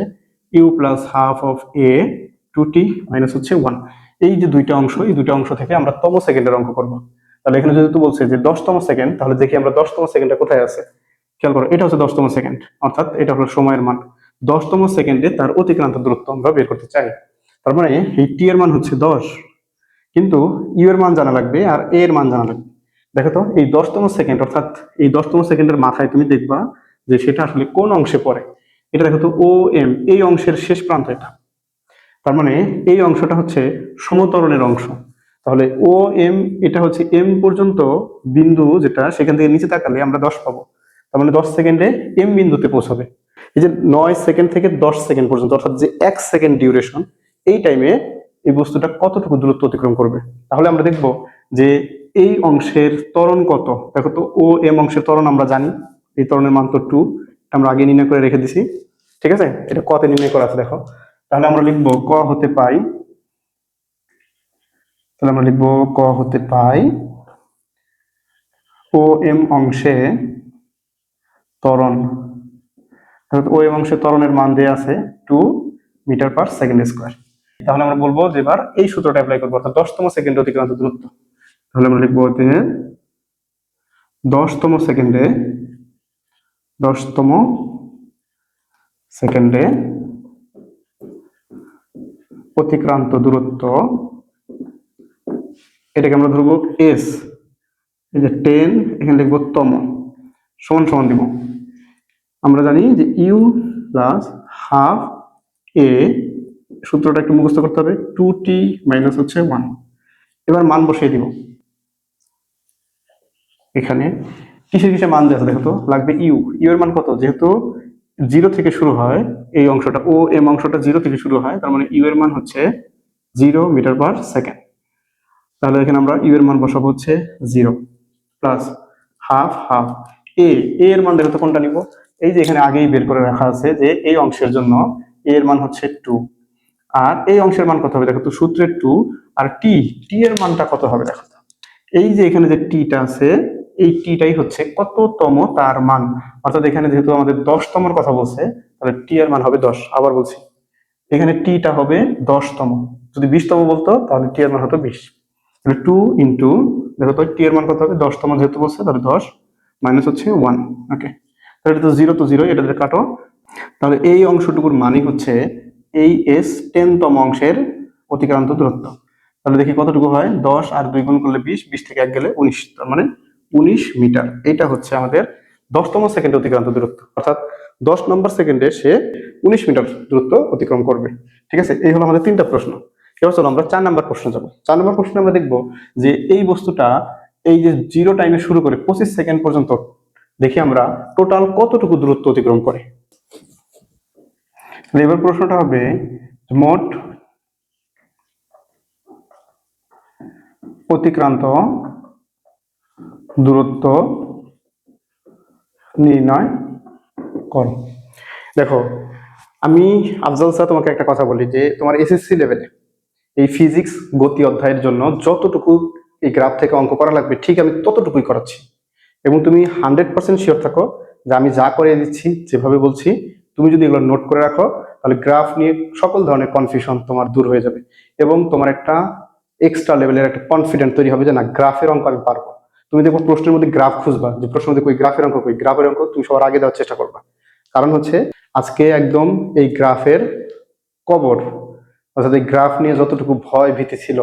u plus half of a 2t minus হচ্ছে 1। এই যে 2টা অংশ, এই 2টা অংশ থেকে আমরা তম সেকেন্ডের অঙ্ক করব। তাহলে এখানে যেহেতু বলছে যে 10তম সেকেন্ড, তাহলে দেখি আমরা 10তম সেকেন্ডটা কোথায় আছে। খেয়াল করো, এটা হচ্ছে 10তম সেকেন্ড, অর্থাৎ এটা হলো সময়ের মান। 10তম সেকেন্ডে তার অতিক্রান্ত দূরত্ব আমরা বের করতে চাই। তার মানে এই t এর মান হচ্ছে 10, কিন্তু u এর মান জানা লাগবে আর a এর মান জানা লাগবে। দেখো তো, এই 10তম সেকেন্ড, অর্থাৎ এই 10তম সেকেন্ডের মাথায় তুমি দেখবা যে সেটা আসলে কোন অংশে পড়ে। এটা দেখো তো, OM, এই অংশের শেষ প্রান্ত এটা। তার মানে এই অংশটা হচ্ছে সমতরণের অংশ। তাহলে OM, এটা হচ্ছে M পর্যন্ত বিন্দু, যেটা সেখান থেকে নিচে তাকালে আমরা 10 পাবো। তার মানে 10 সেকেন্ডে M বিন্দুতে পৌঁছবে। এই যে 9 সেকেন্ড থেকে 10 সেকেন্ড পর্যন্ত, অর্থাৎ যে 1 সেকেন্ড ডিউরেশন, এই টাইমে এই বস্তুটা কতটুকু দূরত্ব অতিক্রম করবে। তাহলে আমরা দেখব যে এই অংশের ত্বরণ কত। দেখো তো, OM অংশের ত্বরণ আমরা জানি, এই ত্বরণের মান তো 2, আমরা আগে নির্ণয় করে রেখে দিছি। ঠিক আছে, এটা কতে নির্ণয় করা আছে দেখো। তাহলে আমরা লিখবো ক হতে পাই, তাহলে আমরা লিখবো ক হতে পাই OM অংশে ত্বরণ। OM অংশে ত্বরণের মান দেয়া আছে 2 মিটার পার সেকেন্ড স্কোয়ার। তাহলে আমরা বলবো যে এবার এই সূত্রটা অ্যাপ্লাই করবো, অর্থাৎ 10তম সেকেন্ড অতিক্রান্ত দূরত্ব। তাহলে আমরা লিখবো যে 10তম সেকেন্ডে 10তম সেকেন্ডে অতিক্রান্ত দূরত্ব, এটাকে আমরা ধরবো S। এই যে 10, এখানে লিখবো তম, সমান সমান দিব। আমরা জানি যে u প্লাস হাফ a, সূত্রটা একটু মুখস্থ করতে হবে, 2t মাইনাস হচ্ছে 1। এবার মান বসিয়ে দিব এখানে। কিসের কিসের মান দেওয়া আছে দেখো তো, লাগবে ইউ এর মান কত, যেহেতু 0 থেকে শুরু হয় এই অংশটা, OM অংশটা 0 থেকে শুরু হয়, তার মানে ইউ এর মান হচ্ছে 0 মিটার পার সেকেন্ড। তাহলে এখানে আমরা ইউ এর মান বসাবো হচ্ছে 0 প্লাস হাফ হাফ এ এর মান দেখো তো কোনটা নিব। এই যে এখানে আগেই বের করে রাখা আছে যে এই অংশের জন্য এর মান হচ্ছে 2, আর এই অংশের মান কত হবে দেখো তো, সূত্রের 2। আর টি এর মানটা কত হবে দেখো তো, এই যে এখানে যে টিটা আছে, এই টিটাই হচ্ছে কততম তার মান। অর্থাৎ এখানে যেহেতু আমাদের 10তম কথা বলছে, তাহলে টি এর মান হবে 10। আবার বলছি, এখানে টিটা হবে 10তম। যদি 20তম বলতো তাহলে টি এর মান হতো 20। তাহলে 2 ইন্টু, দেখো তো টি এর মান কত হবে, 10তম যেহেতু বলছে, তাহলে 10 মাইনাস হচ্ছে 1। ওকে, তাহলে এটা তো 0 এটা দিয়ে কাটো। তাহলে এই অংশটুকুর মানই হচ্ছে এই S 10তম অংশের অতিক্রান্ত দূরত্ব। তাহলে দেখি কতটুকু হয়, 10 আর 2 গুণ করলে 20, 20 থেকে 1 গেলে 19, তার মানে 19 মিটার। এটা হচ্ছে আমাদের 10তম সেকেন্ডে অতিক্রান্ত দূরত্ব, অর্থাৎ 10 নম্বর সেকেন্ডে সে 19 মিটার দূরত্ব অতিক্রম করবে। ঠিক আছে, এই হলো আমাদের 3টা প্রশ্ন। এবার চলো আমরা 4 নম্বর প্রশ্ন যাবো। 4 নম্বর প্রশ্নে আমরা দেখবো যে এই বস্তুটা, এই যে 0 টাইমে শুরু করে 25 সেকেন্ড পর্যন্ত, দেখি আমরা টোটাল কতটুকু দূরত্ব অতিক্রম করে। এবার প্রশ্নটা হবে মোট অতিক্রান্ত দূরত্ব নির্ণয় করো। দেখো, আমি আফজাল স্যার তোমাকে একটা কথা বলি যে তোমার এসএসসি লেভেলে এই ফিজিক্স গতি অধ্যায়ের জন্য যতটুকু এই গ্রাফ থেকে অঙ্ক করা লাগবে ঠিক আমি ততটুকুই করাচ্ছি, এবং তুমি 100% শিওর থাকো যে আমি যা করে দিচ্ছি, যেভাবে বলছি, তুমি যদি এগুলো নোট করে রাখো তাহলে গ্রাফ নিয়ে সকল ধরনের কনফিউশন তোমার দূর হয়ে যাবে, এবং তোমার একটা এক্সট্রা লেভেলের একটা কনফিডেন্ট তৈরি হবে যে না, গ্রাফের অঙ্ক আমি পারবো। তুমি দেখো প্রশ্নের মধ্যে গ্রাফ খুঁজবা, যে প্রশ্নের মধ্যে কই গ্রাফের অঙ্ক, কই গ্রাফের অঙ্ক, তুমি সবার আগে দেওয়ার চেষ্টা করবা। কারণ হচ্ছে আজকে একদম এই গ্রাফের কবর, অর্থাৎ এই গ্রাফ নিয়ে যতটুকু ভয় ভীতি ছিল,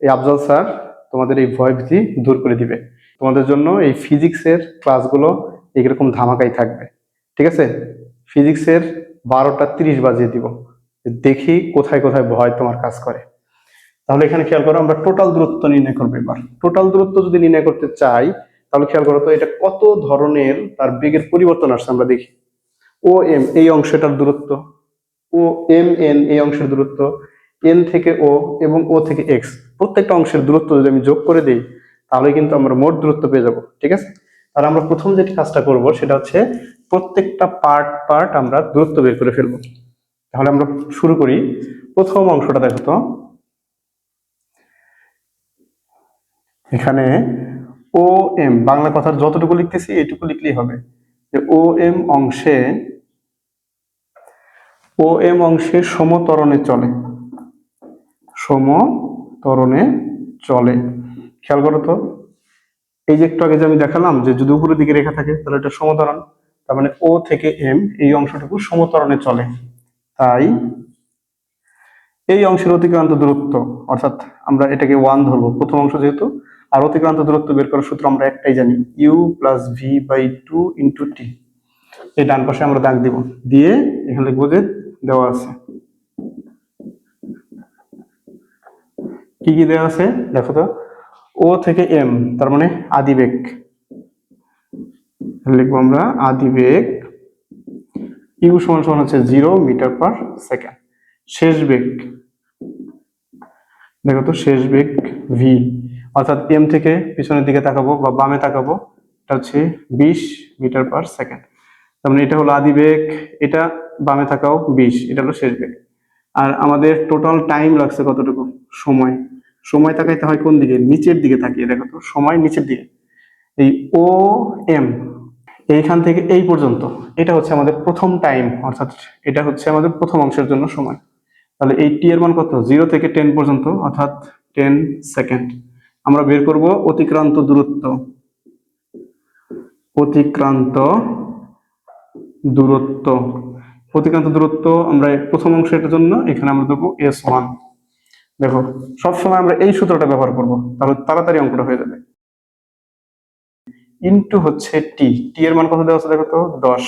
এই আফজল স্যার তোমাদের এই ভয় ভীতি দূর করে দিবে। তোমাদের জন্য এই ফিজিক্সের ক্লাসগুলো এইরকম ধামাকাই থাকবে, ঠিক আছে? ফিজিক্সের 12টা 30 বাজিয়ে দিব, দেখি কোথায় কোথায় ভয় তোমার কাজ করে। তাহলে এখানে খেয়াল করো, আমরা টোটাল দূরত্ব নির্ণয় করবো। এবার টোটাল দূরত্ব যদি নির্ণয় করতে চাই তাহলে খেয়াল করো তো, এটা কত ধরনের তার বেগের পরিবর্তন আসছে আমরা দেখি। ও এম এই অংশটার দূরত্ব, ও এম এন এই অংশের দূরত্ব, এন থেকে ও এবং ও থেকে এক্স, প্রত্যেকটা অংশের দূরত্ব যদি আমি যোগ করে দিই তাহলে কিন্তু আমরা মোট দূরত্ব পেয়ে যাব, ঠিক আছে? আর আমরা প্রথম যে কাজটা করব সেটা হচ্ছে প্রত্যেকটা পার্ট পার্ট আমরা দূরত্ব বের করে ফেলবো। তাহলে আমরা শুরু করি। প্রথম অংশটা দেখো তো, এখানে ও এম, বাংলা কথার যতটুকু লিখতেছি এইটুকু লিখলেই হবে, যে ও এম অংশে, ও এম অংশে সমত্বরণে চলে, সমত্বরণে চলে। খেয়াল করো তো, এই যে একটু আগে যে আমি দেখালাম যে যদি উপরের দিকে রেখা থাকে তাহলে এটা সমত্বরণ, তার মানে ও থেকে এম এই অংশটুকু সমত্বরণে চলে। তাই এই অংশের অতিক্রান্ত দূরত্ব, অর্থাৎ আমরা এটাকে 1 ধরবো প্রথম অংশ যেহেতু, আর অতিক্রান্ত দূরত্ব বের করার সূত্র আমরা একটাই জানি, U plus V by 2 into T. এই ডান পাশে আমরা দাগ দিব, দিয়ে এখানে লিখবো যে দেওয়া আছে, কি কি দেওয়া আছে দেখো তো, ও থেকে এম তার মানে আদিবেগ, লিখবো আমরা আদিবেগ, ইউ সমান সমান হচ্ছে 0 মিটার/সেকেন্ড। শেষ বেগ দেখো তো, শেষ বেগ ভি, অর্থাৎ এম থেকে পিছনের দিকে তাকাবো বা বামে তাকাবো, এটা হচ্ছে 20 মিটার/সেকেন্ড। তার মানে এটা হলো আদিবেগ, এটা বামে থাকাও 20, এটা হলো শেষ বেগ। আর আমাদের টোটাল টাইম লাগছে কতটুকু, সময়, সময় তাকাইতে হয় কোন দিকে, নিচের দিকে তাকিয়ে দেখো তো, সময় নিচের দিকে। এই ও এম এইখান থেকে এই পর্যন্ত এটা হচ্ছে আমাদের প্রথম টাইম, অর্থাৎ এটা হচ্ছে আমাদের প্রথম অংশের জন্য সময়। তাহলে এই টি এর মান কত, 0 থেকে 10 পর্যন্ত, অর্থাৎ 10 সেকেন্ড। আমরা বের করব অতিক্রান্ত দূরত্ব, অতিক্রান্ত দূরত্ব, অতিক্রান্ত দূরত্ব আমরা প্রথম অংশের জন্য এখানে আমরা দেবো S1। দেখো, সবসময় আমরা এই সূত্রটা ব্যবহার করব, তাহলে তাড়াতাড়ি অঙ্কটা হয়ে যাবে। ইনটু হচ্ছে টি, টি এর মান কত দেওয়া আছে দেখো তো, 10,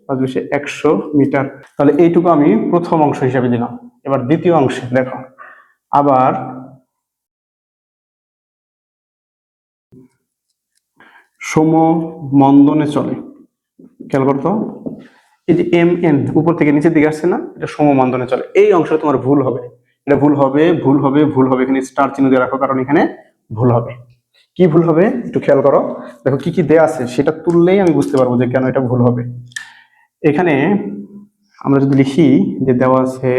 100 মিটার। তাহলে এইটুকু আমি প্রথম অংশ হিসাবে দিলাম। এবার দ্বিতীয় অংশে দেখো, আবার সমমন্দনে চলে। খেয়াল করতো, এই যে এম এন উপর থেকে নিচের দিকে আসছে না, এটা সমমন্দনে চলে। এই অংশটা তোমার ভুল হবে, এটা ভুল হবে, ভুল হবে, ভুল হবে, এখানে স্টার চিহ্ন দিয়ে রাখো, কারণ এখানে ভুল হবে। কি ভুল হবে একটু খেয়াল করো, দেখো কি কি দেয়া আছে সেটা তুললেই আমি বুঝতে পারবো যে কেন এটা ভুল হবে। এখানে আমরা যদি লিখি যে দেওয়া আছে,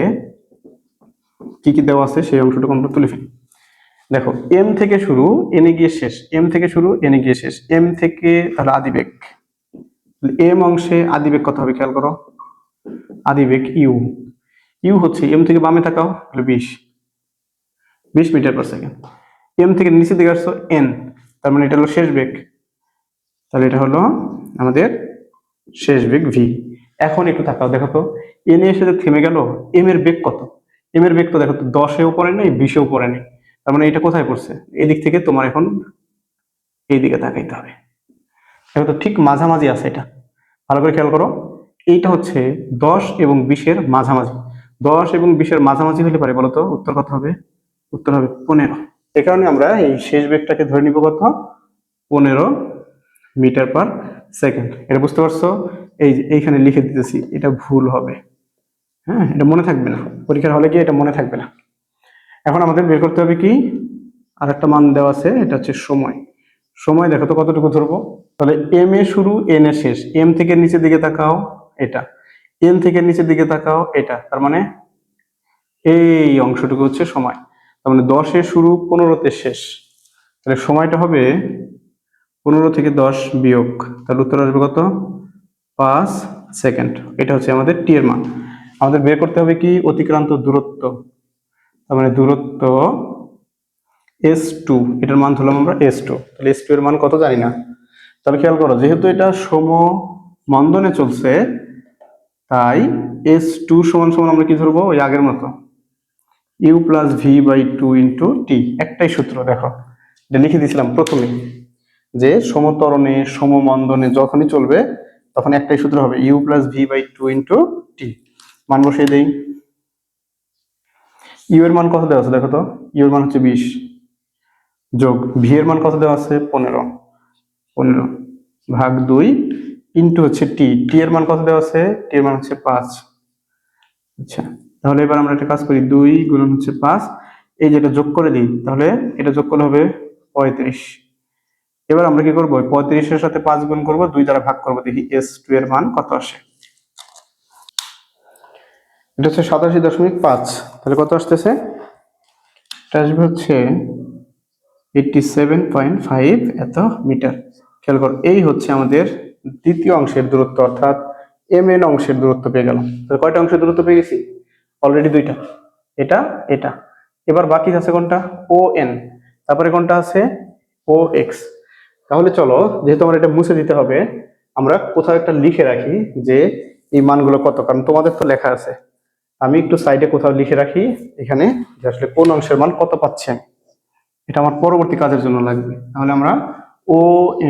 কি কি দেওয়া আছে সেই অংশটুকু আমরা তুলে ফেলি। দেখো, এম থেকে শুরু এনে গিয়ে শেষ, এম থেকে শুরু এনে গিয়ে শেষ, এম থেকে তাহলে আদিবেগ, এম অংশে আদিবেগ কত হবে খেয়াল করো, আদিবেগ ইউ, ইউ হচ্ছে এম থেকে বামে তাকাও তাহলে 20 মিটার/সেকেন্ড। এম থেকে নিচে দিকে আসছো এন, তার মানে এটা হলো শেষ বেগ, তাহলে এটা হলো আমাদের শেষ বেগ ভি। এখন একটু তাকাও দেখো তো, এন এর সাথে থেমে গেল, এম এর বেগ কত, এম এর বেগ তো দেখো তো 10-এও পড়ে নেই, 20-এও পড়ে নেই, তার মানে এটা কোথায় পড়ছে, এদিক থেকে তোমার এখন এই দিকে তাকাইতে হবে। দেখো তো ঠিক মাঝামাঝি আছে, এটা ভালো করে খেয়াল করো, এইটা হচ্ছে 10 এবং 20-এর মাঝামাঝি। 10 এবং 20-এর মাঝামাঝি হলে পারে বলতো, উত্তর কত হবে, উত্তর হবে 15। এ কারণে আমরা এই শেষ বেগটাকে ধরে নিব কত, 15 মিটার/সেকেন্ড। এটা বুঝতে পারছো? এই যে এইখানে লিখে দিতেছি, এটা ভুল হবে, হ্যাঁ, এটা মনে থাকবে না, পরীক্ষার হলে গিয়ে এটা মনে থাকবে না। এখন আমাদের বের করতে হবে কি, আর একটা মান দেওয়া আছে, এটা হচ্ছে সময়। সময় দেখো তো কতটুকু ধরবো, তাহলে এম এ শুরু এন এ শেষ, এম থেকে নিচের দিকে তাকাও এটা, এন থেকে নিচের দিকে তাকাও এটা, তার মানে এই অংশটুকু হচ্ছে সময়। তার মানে 10 এ শুরু 15 তে শেষ, তাহলে সময়টা হবে 15 থেকে 10 বিয়োগ, তাহলে উত্তর আসবে কত, 5 সেকেন্ড। এটা হচ্ছে আমাদের টি এর মান। আমাদের বের করতে হবে কি, অতিক্রান্ত দূরত্ব, তার মানে দূরত্ব S2, এটার মান ধরলাম আমরা S2, তাহলে S2 এর মান কত জানি না। তাহলে খেয়াল করো, যেহেতু এটা সমমন্দনে চলছে, তাই S2 সমান সমান আমরা কি ধরবো, ওই আগের মতো U plus V by 2 into T. একটাই সূত্র, দেখো এটা লিখে দিয়েছিলাম প্রথমে, যে সমত্বরণে সমমন্দনে যখনই চলবে তখন একটাই সূত্র হবে, U plus V by 2 into T. মান বসিয়ে দেই। ইউ এর মান কত দেওয়া আছে দেখো তো, ইউ এর মান হচ্ছে 20, যোগ ভি এর মান কত দেওয়া আছে 15 ভাগ 2 ইন্টু হচ্ছে টি, টি এর মান কত দেওয়া আছে, টি এর মান হচ্ছে 5। আচ্ছা, তাহলে এবার আমরা একটা কাজ করি, 2 গুণন হচ্ছে 5, এই যেটা যোগ করে দিই, তাহলে এটা যোগ করলে হবে 35। এবার আমরা কি করবো, 35 এর সাথে 5 গুণ করবো, 2 দ্বারা ভাগ করবো, দেখি S2 এর মান কত আসে। এটা হচ্ছে 87.5, তাহলে কত আসতেছে, এটা আসবে হচ্ছে 87.5 এত মিটার। খেয়াল করো, এই হচ্ছে আমাদের দ্বিতীয় অংশের দূরত্ব, অর্থাৎ এম এন অংশের দূরত্ব পেয়ে গেলাম। তাহলে কয়টা অংশের দূরত্ব পেয়ে গেছি, অলরেডি 2টা, এটা এটা। এবার বাকি আছে কোনটা, ও এন, তারপরে কোনটা আছে ও এক্স। তাহলে চলো, যেহেতু আমার এটা মুছে দিতে হবে, আমরা কোথাও একটা লিখে রাখি যে এই মানগুলো কত, কারণ তোমাদের তো লেখা আছে, আমি একটু সাইডে কোথাও লিখে রাখি এখানে, যে আসলে কোন অংশের মান কত পাচ্ছি আমি, এটা আমার পরবর্তী কাজের জন্য লাগবে। তাহলে আমরা ও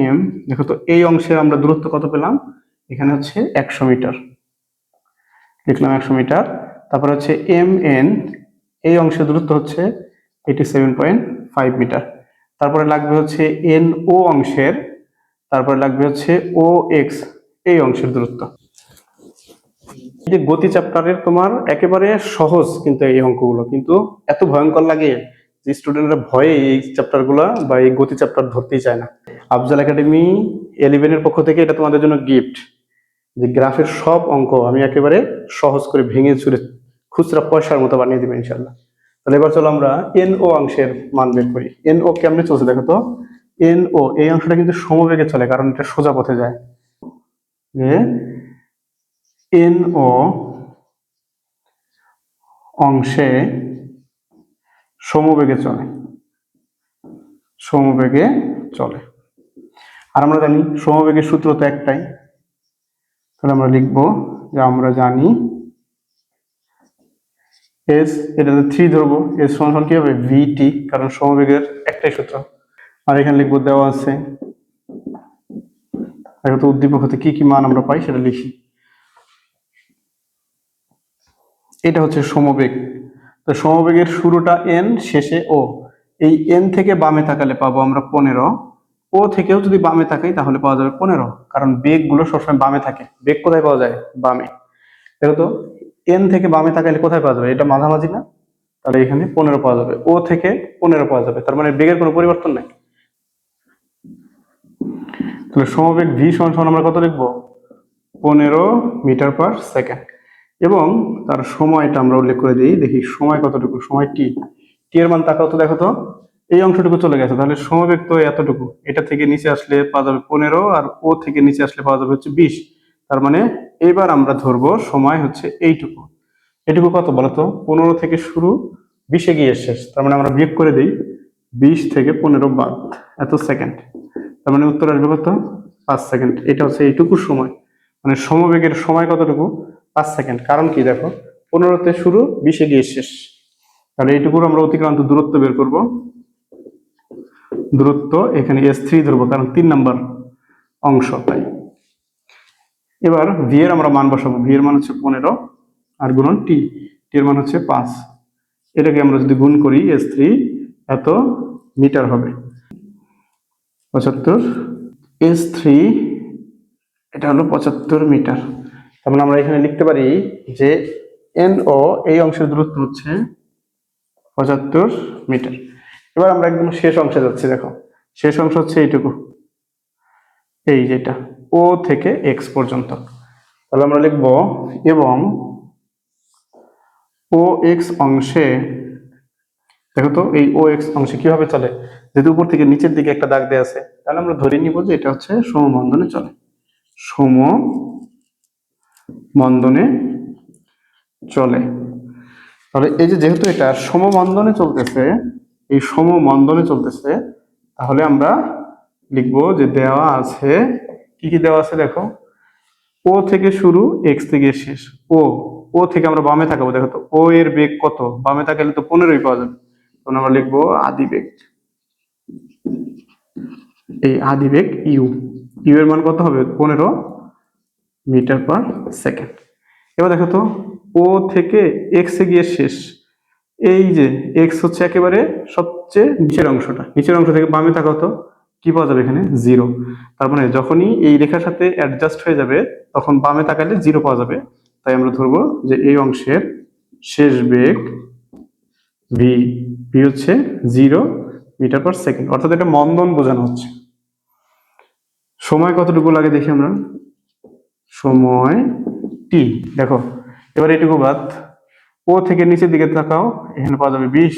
এম, দেখো তো এই অংশের আমরা দূরত্ব কত পেলাম, এখানে হচ্ছে 100 মিটার, লিখলাম 100 মিটার। তারপরে হচ্ছে এম এন, এই অংশের দূরত্ব হচ্ছে 87.5 মিটার। তারপরে লাগবে হচ্ছে এন ও অংশের, তারপরে লাগবে হচ্ছে ও এক্স, এই অংশের দূরত্ব। এই যে গতি চ্যাপ্টারের তোমার একেবারে সহজ কিন্তু এই অঙ্কগুলো, কিন্তু এত ভয়ঙ্কর লাগে যে স্টুডেন্টরা ভয়ে এই চ্যাপ্টার গুলা বা এই গতি চ্যাপ্টার ধরতেই চায় না। আফজাল একাডেমি 11 এর পক্ষ থেকে এটা তোমাদের জন্য গিফট, যে গ্রাফের সব অঙ্ক আমি একেবারে সহজ করে ভেঙে চুরে খুচরা পয়সার মতো বানিয়ে দিবেন ইনশাল্লাহ। তাহলে এবার চলো আমরা এন ও অংশের মান বের করি। এন ও কেমনে চলছে দেখো তো, এন ও এই অংশটা কিন্তু সমবেগে চলে, কারণ এটা সোজা পথে যায়, যে এন ও অংশে সমবেগে চলে, সমবেগে চলে। আর আমরা জানি সমবেগের সূত্র তো একটাই, তাহলে আমরা লিখবো যে আমরা জানি এস, এটা 3 ধরবো, এস সমান কি হবে ভিটি, কারণ সমবেগের একটাই সূত্র। আর এখানে লিখবো দেওয়া আছে, দেখো তো উদ্দীপক হতে কি কি মান আমরা পাই সেটা লিখি। এটা হচ্ছে সমবেগ, তো সমবেগের শুরুটা এন, শেষে ও। এই এন থেকে বামে তাকালে পাবো আমরা 15, ও থেকেও যদি বামে তাকাই তাহলে পাওয়া যাবে 15, কারণ বেগ গুলো সবসময় বামে থাকে। বেগ কোথায় পাওয়া যায়, বামে। দেখো তো এন থেকে বামে তাকাইলে কোথায় পাওয়া যাবে, এটা মাঝামাঝি না, তাহলে এখানে 15 পাওয়া যাবে, ও থেকে 15 পাওয়া যাবে, তার মানে বেগের কোনো পরিবর্তন নাই। তাহলে সমবেগ ভি সমান সমান আমরা কত লিখবো, 15 মিটার পার সেকেন্ড, এবং তার সময়টা আমরা উল্লেখ করে দিই, দেখি সময় কতটুকু, সময় টি, টি এর মান তাকাও তো, দেখো তো এই অংশটুকু চলে গেছে, তাহলে সমবেগ তো এতটুকু, এটা থেকে নিচে আসলে পাওয়া যাবে 15, আর ও থেকে নিচে আসলে পাওয়া যাবে হচ্ছে 20। তার মানে এবার আমরা ধরবো সময় হচ্ছে এইটুকু। এটুকু কত বলতো, 15 থেকে শুরু, 20-এ গিয়ে শেষ, তার মানে আমরা বিয়োগ করে দিই 20 থেকে 15 বাদ, এত সেকেন্ড, তার মানে উত্তর আসবে কত, 5 সেকেন্ড। এটা হচ্ছে এইটুকু সময়, মানে সমবেগের সময় কতটুকু, 5 সেকেন্ড। কারণ কি দেখো, 15-তে শুরু, 20-এ গিয়ে শেষ, তাহলে এইটুকুর আমরা অতিক্রান্ত দূরত্ব বের করব। দূরত্ব এখানে S3 ধরবো, কারণ 3 নাম্বার অংশ তাই। এবার ভি এর আমরা মান বসাবো, ভি এর মান হচ্ছে 15, আর গুণন টি, টি এর মান হচ্ছে 5। এটাকে আমরা যদি গুণ করি S3 এত মিটার হবে 75, S3 এটা হলো 75 মিটার। তার মানে আমরা এখানে লিখতে পারি যে এন ও এই অংশের দূরত্ব হচ্ছে 75 মিটার। এবার আমরা একদম শেষ অংশে যাচ্ছি। দেখো শেষ অংশ হচ্ছে এইটুকু, এই যেটা ও থেকে এক্স পর্যন্ত। তাহলে আমরা লিখব এবং ও এক্স অংশে, দেখো তো এই ও এক্স অংশে কিভাবে চলে, যেহেতু উপর থেকে নিচের দিকে একটা দাগ দেওয়া আছে, তাহলে আমরা ধরে নিব যে এটা হচ্ছে সমবন্ধনে চলে, সমবন্ধনে চলে। তাহলে এই যে যেহেতু এটা সমবন্ধনে চলতেছে, এই সমবন্ধনে চলতেছে, তাহলে আমরা লিখব যে দেওয়া আছে, কি কি দেওয়া আছে দেখো, ও থেকে শুরু এক্স থেকে শেষ। ও ও থেকে আমরা বামে তাকাবো, দেখো তো ও এর বেগ কত, বামে তাকালে তো 15ই পাওয়া যাবে, তখন আমরা লিখবো আদি বেগ, এই আদি বেগ ইউ, ইউ এর মান কত হবে 15 মিটার পার সেকেন্ড। এবার দেখো তো ও থেকে এক্স এ গিয়ে শেষ, এই যে এক্স হচ্ছে একেবারে সবচেয়ে নিচের অংশটা, নিচের অংশ থেকে বামে তাকাও তো কি পাওয়া যাবে এখানে, জিরো। তার মানে যখনই এই রেখার সাথে অ্যাডজাস্ট হয়ে যাবে তখন বামে তাকালে জিরো পাওয়া যাবে। তাই আমরা ধরবো যে এই অংশের শেষ বেগ ভি, ভি হচ্ছে 0 মিটার পার সেকেন্ড, অর্থাৎ এটা মন্দন বোঝানো হচ্ছে। সময় কতটুকু লাগে দেখি আমরা, সময় টি। দেখো এবার এটুকু বাদ, ও থেকে নিচের দিকে তাকাও, এখানে পাওয়া যাবে 20,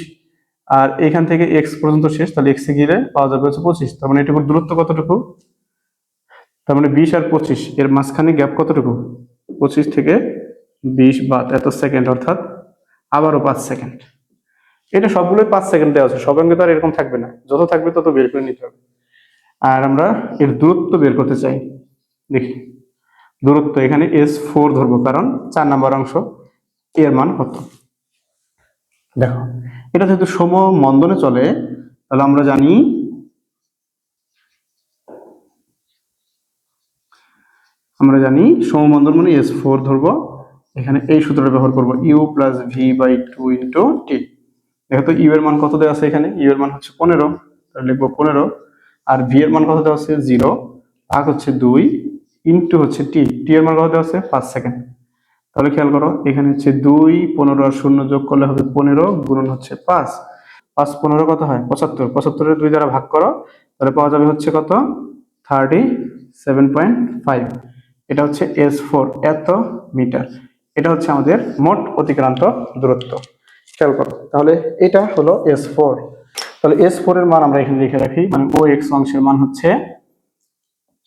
আর এখান থেকে এক্স পর্যন্ত শেষ, তাহলে এক্স এ গিয়ে পাওয়া যাবে হচ্ছে 25। তার মানে এটুকুর দূরত্ব কতটুকু, তার মানে 20 আর 25 এর মাঝখানে গ্যাপ কতটুকু, 25 থেকে 20 বাদ এত সেকেন্ড, অর্থাৎ আবারও 5 সেকেন্ড। এটা সবগুলোই 5 সেকেন্ড দেওয়া আছে, সব অঙ্কে তো আর এরকম থাকবে না, যত থাকবে তত বের করে নিতে হবে। আর আমরা এর দূরত্ব বের করতে চাই, দেখি দূরত্ব এখানে S4 ধরবো, কারণ 4 নম্বর অংশ, এর মান কত। দেখো এটা যেহেতু সমমন্দনে চলে, তাহলে আমরা জানি সমমন্দন মানে S4 ধরবো, এখানে এই সূত্রটা ব্যবহার করবো, U plus V by 2 into T. দেখো তো ইউ এর মান কত দেওয়া আছে এখানে, ইউ এর মান হচ্ছে 15, তাহলে লিখবো 15, আর ভি এর মান কত দেওয়া আছে 0, ভাগ হচ্ছে 2 ইন্টু হচ্ছে টি, টি এর মান কত দেওয়া আছে 5 সেকেন্ড। তাহলে খেয়াল করো এখানে হচ্ছে 2, 15 আর 0 যোগ করলে হবে 15 গুণন হচ্ছে 5, 5 15 কত হয় 75, 75 এর 2 দ্বারা ভাগ করো, তাহলে পাওয়া যাবে হচ্ছে কত 37.5। এটা হচ্ছে S4 এত মিটার, এটা হচ্ছে আমাদের মোট অতিক্রান্ত দূরত্ব। খেয়াল করো তাহলে এটা হলো S4। তাহলে S4 এর মান আমরা এখানে লিখে রাখি, মানে ও এক্স অংশের মান হচ্ছে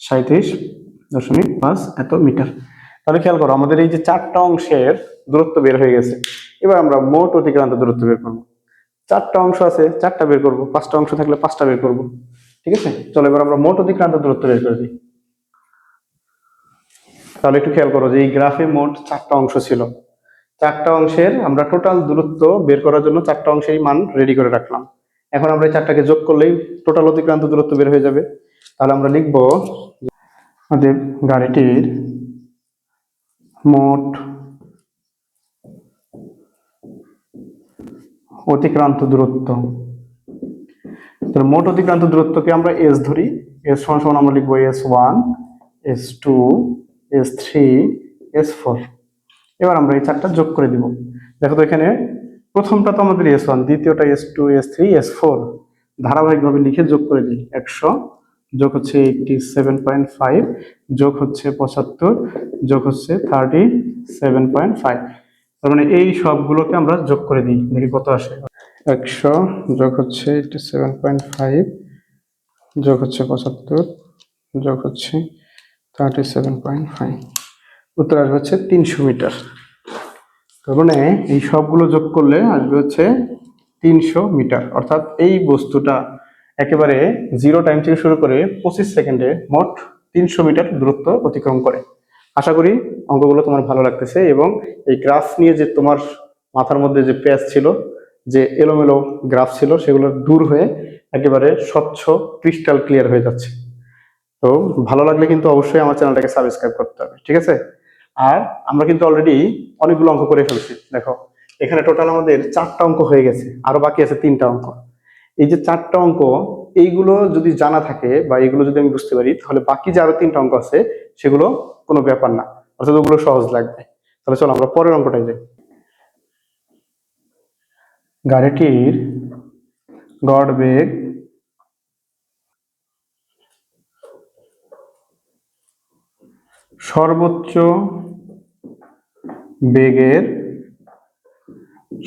37.5 এত মিটার। তাহলে খেয়াল করো আমাদের এই যে 4টা অংশের দূরত্ব বের হয়ে গেছে, এবার আমরা মোট অতিক্রান্ত দূরত্ব বের করবো। 4টা অংশ আছে 4টা বের করবো, 5টা অংশ থাকলে 5টা বের করবো, ঠিক আছে। চলো এবার আমরা মোট অতিক্রান্ত দূরত্ব বের করে দিই। তাহলে একটু খেয়াল করো যে এই গ্রাফে মোট 4টা অংশ ছিল, 4টা অংশের আমরা টোটাল দূরত্ব বের করার জন্য 4টা অংশের মান রেডি করে রাখলাম। এখন আমরা এই 4টাকে যোগ করলেই টোটাল অতিক্রান্ত দূরত্ব বের হয়ে যাবে। তাহলে আমরা লিখবো আমাদের গাড়িটির মোট অতিক্রান্ত দূরত্ব, তাহলে মোট অতিক্রান্ত দূরত্বকে আমরা এস ধরি, এস সমান সমান আমরা লিখবো S1, S2, S3, S4। এবার আমরা এই 4টা যোগ করে দিব। দেখো তো এখানে প্রথমটা তো আমাদের S1, দ্বিতীয়টা S2, S3, S4, ধারাবাহিকভাবে লিখে যোগ করে দিই। 100 যোগ হচ্ছে 87.5 যোগ হচ্ছে 75 যোগ হচ্ছে 37.5। তার মানে এই সবগুলোকে আমরা যোগ করে দিই, দেখি কত আসে। 100 যোগ হচ্ছে 87.5 যোগ হচ্ছে 75 যোগ হচ্ছে 37.5, উত্তর আসবে হচ্ছে 300 মিটার। তার মানে এই সবগুলো যোগ করলে আসবে হচ্ছে 300 মিটার, অর্থাৎ এই বস্তুটা একেবারে 0 টাইম থেকে শুরু করে 25 সেকেন্ডে মোট 300 মিটার দূরত্ব অতিক্রম করে। আশা করি অঙ্কগুলো তোমার ভালো লাগতেছে, এবং এই গ্রাফ নিয়ে যে তোমার মাথার মধ্যে যে প্যাচ ছিল, যে এলোমেলো গ্রাফ ছিল, সেগুলো দূর হয়ে একেবারে স্বচ্ছ ক্রিস্টাল ক্লিয়ার হয়ে যাচ্ছে। তো ভালো লাগলে কিন্তু অবশ্যই আমার চ্যানেলটাকে সাবস্ক্রাইব করতে হবে, ঠিক আছে। আর আমরা কিন্তু অলরেডি অনেকগুলো অঙ্ক করে ফেলছি। দেখো এখানে টোটাল আমাদের 4টা অঙ্ক হয়ে গেছে, আরো বাকি আছে 3টা অঙ্ক। এই যে 4টা অঙ্ক, এইগুলো যদি জানা থাকে বা এইগুলো যদি আমি বুঝতে পারি, তাহলে বাকি যে আরো 3টা অঙ্ক আছে সেগুলো কোনো ব্যাপার না, অর্থাৎ ওগুলো সহজ লাগবে। তাহলে চলো আমরা পরের অঙ্কটাই যাই। গাড়িটির গড় বেগ সর্বোচ্চ বেগের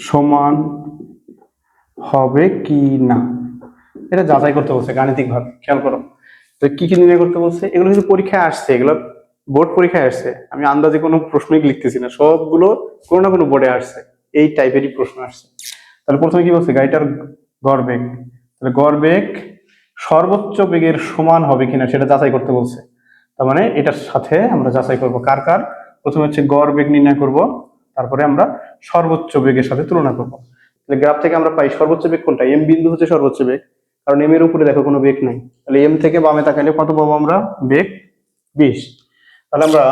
সমান হবে কি না, এটা যাচাই করতে বলছে গাণিতিক ভাবে। খেয়াল করো তো কি কি নির্ণয় করতে বলছে, এগুলো কিন্তু পরীক্ষায় আসছে, এগুলো বোর্ড পরীক্ষায় আসছে। আমি আন্দাজে কোনো প্রশ্নই লিখতেছি না, সবগুলো কোনো না কোনো বোর্ডে আসছে, এই টাইপেরই প্রশ্ন আসছে। তাহলে প্রথমে কি বলছে, গাড়িটার গড় বেগ, তাহলে গড় বেগ সর্বোচ্চ বেগের সমান হবে কিনা সেটা যাচাই করতে বলছে। তার মানে এটার সাথে আমরা যাচাই করব কার কার, প্রথমে হচ্ছে গড় বেগ নির্ণয় করব, তারপরে আমরা সর্বোচ্চ বেগের সাথে তুলনা করব। তাহলে গ্রাফ থেকে আমরা পাই সর্বোচ্চ বেগ কোনটা, এম বিন্দু হচ্ছে সর্বোচ্চ বেগ, কারণ এম এর উপরে দেখো কোনো বেগ নাই। তাহলে এম থেকে বামে তাকালে কত পাবো আমরা, বেগ 20। তাহলে আমরা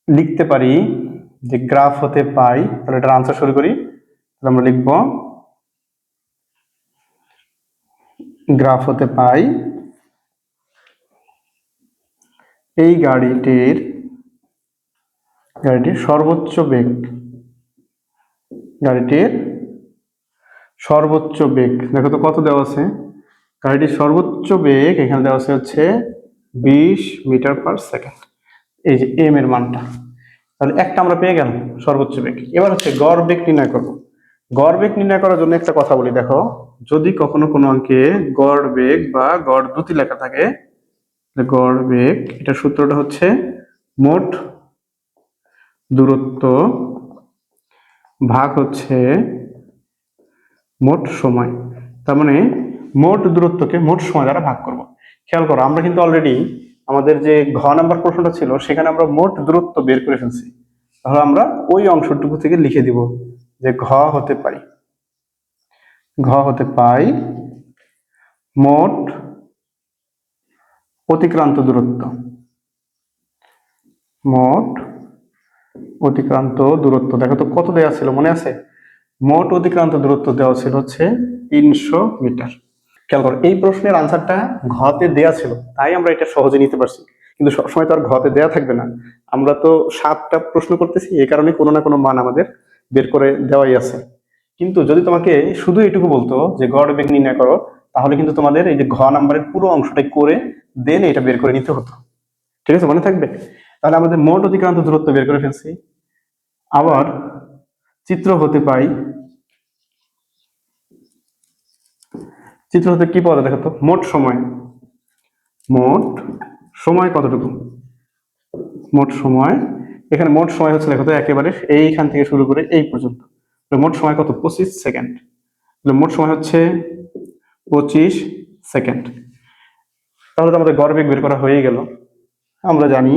লিখতে পারি যে গ্রাফ হতে পাই, তাহলে এটার আনসার শুরু করি। তাহলে আমরা লিখব গ্রাফ হতে পাই এই গাড়িটির সর্বোচ্চ বেগ, গাড়িটির সর্বোচ্চ বেগ দেখো তো কত দেওয়া আছে, গাড়িটির সর্বোচ্চ বেগ এখানে দেওয়া আছে হচ্ছে 20 মিটার পার সেকেন্ড, এই যে এম এর মানটা। তাহলে একটা আমরা পেয়ে গেলাম সর্বোচ্চ বেগ। এবার হচ্ছে গড় বেগ নির্ণয় করব। গড় বেগ নির্ণয় করার জন্য একটা কথা বলি, দেখো যদি কখনো কোনো অঙ্কে গড় বেগ বা গড় দ্রুতি লেখা থাকে, গড় বেগ এটা সূত্রটা হচ্ছে মোট দূরত্ব ভাগ হচ্ছে মোট সময়। তার মানে মোট দূরত্বকে মোট সময় দ্বারা ভাগ করব। খেয়াল করো আমরা কিন্তু অলরেডি আমাদের যে ঘ নাম্বার প্রশ্নটা ছিল সেখানে আমরা মোট দূরত্ব বের করে ফেলছি। তাহলে আমরা ওই অংশটুকু থেকে লিখে দিব যে ঘ হতে পাই মোট অতিক্রান্ত দূরত্ব, মোট অতিক্রান্ত দূরত্ব দেখো তো কত দেওয়া ছিল মনে আছে, মোট অতিক্রান্ত দূরত্ব দেওয়া ছিল হচ্ছে 300 মিটার। খেয়াল করো এই প্রশ্নের আনসারটা ঘতে দেয়া ছিল, তাই আমরা এটা সহজে নিতে পারছি, কিন্তু সবসময় তো আর ঘতে দেয়া থাকবে না। আমরা তো 7টা প্রশ্ন করতেছি, এই কারণে কোনো না কোনো মান আমাদের বের করে দেওয়াই আছে। কিন্তু যদি তোমাকে শুধু এটুকু বলতো যে গড় বেগ নির্ণয় করো, তাহলে কিন্তু তোমাদের এই যে ঘ নাম্বারের পুরো অংশটাই করে দেন এটা বের করে নিতে হতো। ঠিক আছে, মনে থাকবে? তাহলে আমাদের মোট অতিক্রান্ত দূরত্ব বের করে ফেলছি। আবার চিত্র হতে পাই, চিত্র হতে কি পাওয়া যায় দেখো তো, মোট সময় কতটুকু, মোট সময়, এখানে মোট সময় হচ্ছে দেখো তো একেবারে এইখান থেকে শুরু করে এই পর্যন্ত, মোট সময় কত 25 সেকেন্ড। মোট সময় হচ্ছে 25 সেকেন্ড। তাহলে তো আমাদের গড় বেগ বের করা হয়ে গেল। আমরা জানি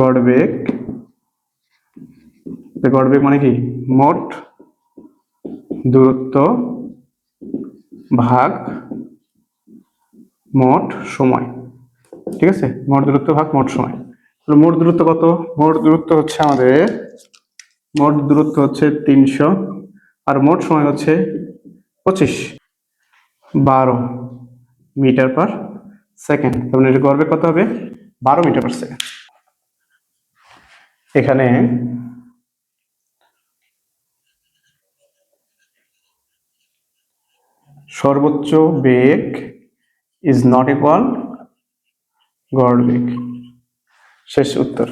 গড় বেগ মানে কি, মোট দূরত্ব ভাগ মোট সময়। ঠিক আছে, মোট দূরত্ব ভাগ মোট সময়। মোট দূরত্ব কত, মোট দূরত্ব হচ্ছে 300 আর মোট সময় হচ্ছে 25, 12 মিটার পার সেকেন্ড। তার মানে গড় বেগ কত হবে, 12 মিটার পার সেকেন্ড। এখানে সর্বোচ্চ বেগ ইজ নট ইকুয়াল গড় বেগ। শেষ উত্তর।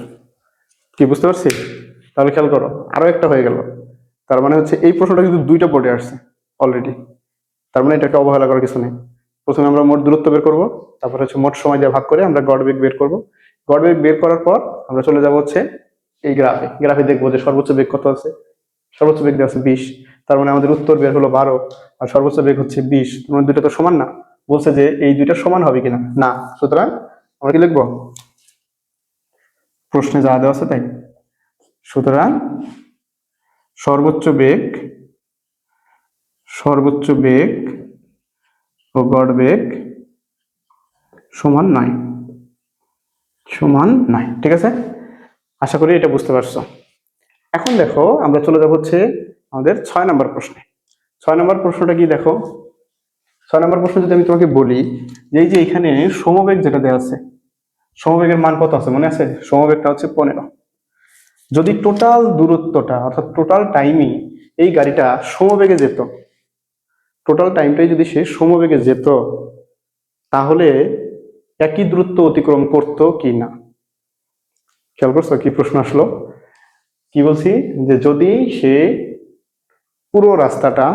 কি বুঝতে পারছি? তাহলে খেয়াল করো আরো একটা হয়ে গেল। তার মানে হচ্ছে এই প্রশ্নটা কিন্তু 2টা বোর্ডে আসছে অলরেডি। তার মানে এটাকে অবহেলা করার কিছু নেই। প্রথমে আমরা মোট দূরত্ব বের করব, তারপর হচ্ছে মোট সময় দিয়ে ভাগ করে আমরা গড় বেগ বের করব। গড় বেগ বের করার পর আমরা চলে যাব হচ্ছে এই গ্রাফে দেখবো যে সর্বোচ্চ বেগ কত আছে। সর্বোচ্চ বেগ দেওয়া আছে 20, তার মানে আমাদের উত্তর বের হলো 12 আর সর্বোচ্চ বেগ হচ্ছে 20। তোমার দুটো তো সমান না, বলছে যে এই দুইটা সমান হবে কিনা, না। সুতরাং আমরা কি লিখবো, প্রশ্নে যা দেওয়া আছে তাই। সুতরাং সর্বোচ্চ বেগ ও গড় বেগ সমান নয়। ঠিক আছে, আশা করি এটা বুঝতে পারছো। এখন দেখো আমরা চলে যাব হচ্ছে আমাদের 6 নম্বর প্রশ্নে। 6 নম্বর প্রশ্নটা কি দেখো, 6 নম্বর প্রশ্ন যদি আমি তোমাকে বলি যে এই যে এখানে সমবেগ যেটা দেওয়া আছে, সমবেগের মান কত আছে মনে আছে, সমবেগটা হচ্ছে 15। যদি টোটাল দূরত্বটা অর্থাৎ টোটাল টাইমই এই গাড়িটা সমবেগে যেত, টোটাল টাইমটাই যদি সে সমবেগে যেত, তাহলে একই দূরত্ব অতিক্রম করতো কি না। খেয়াল করছো কি প্রশ্ন আসলো? কি বলছি, যে যদি সে পুরো রাস্তাটা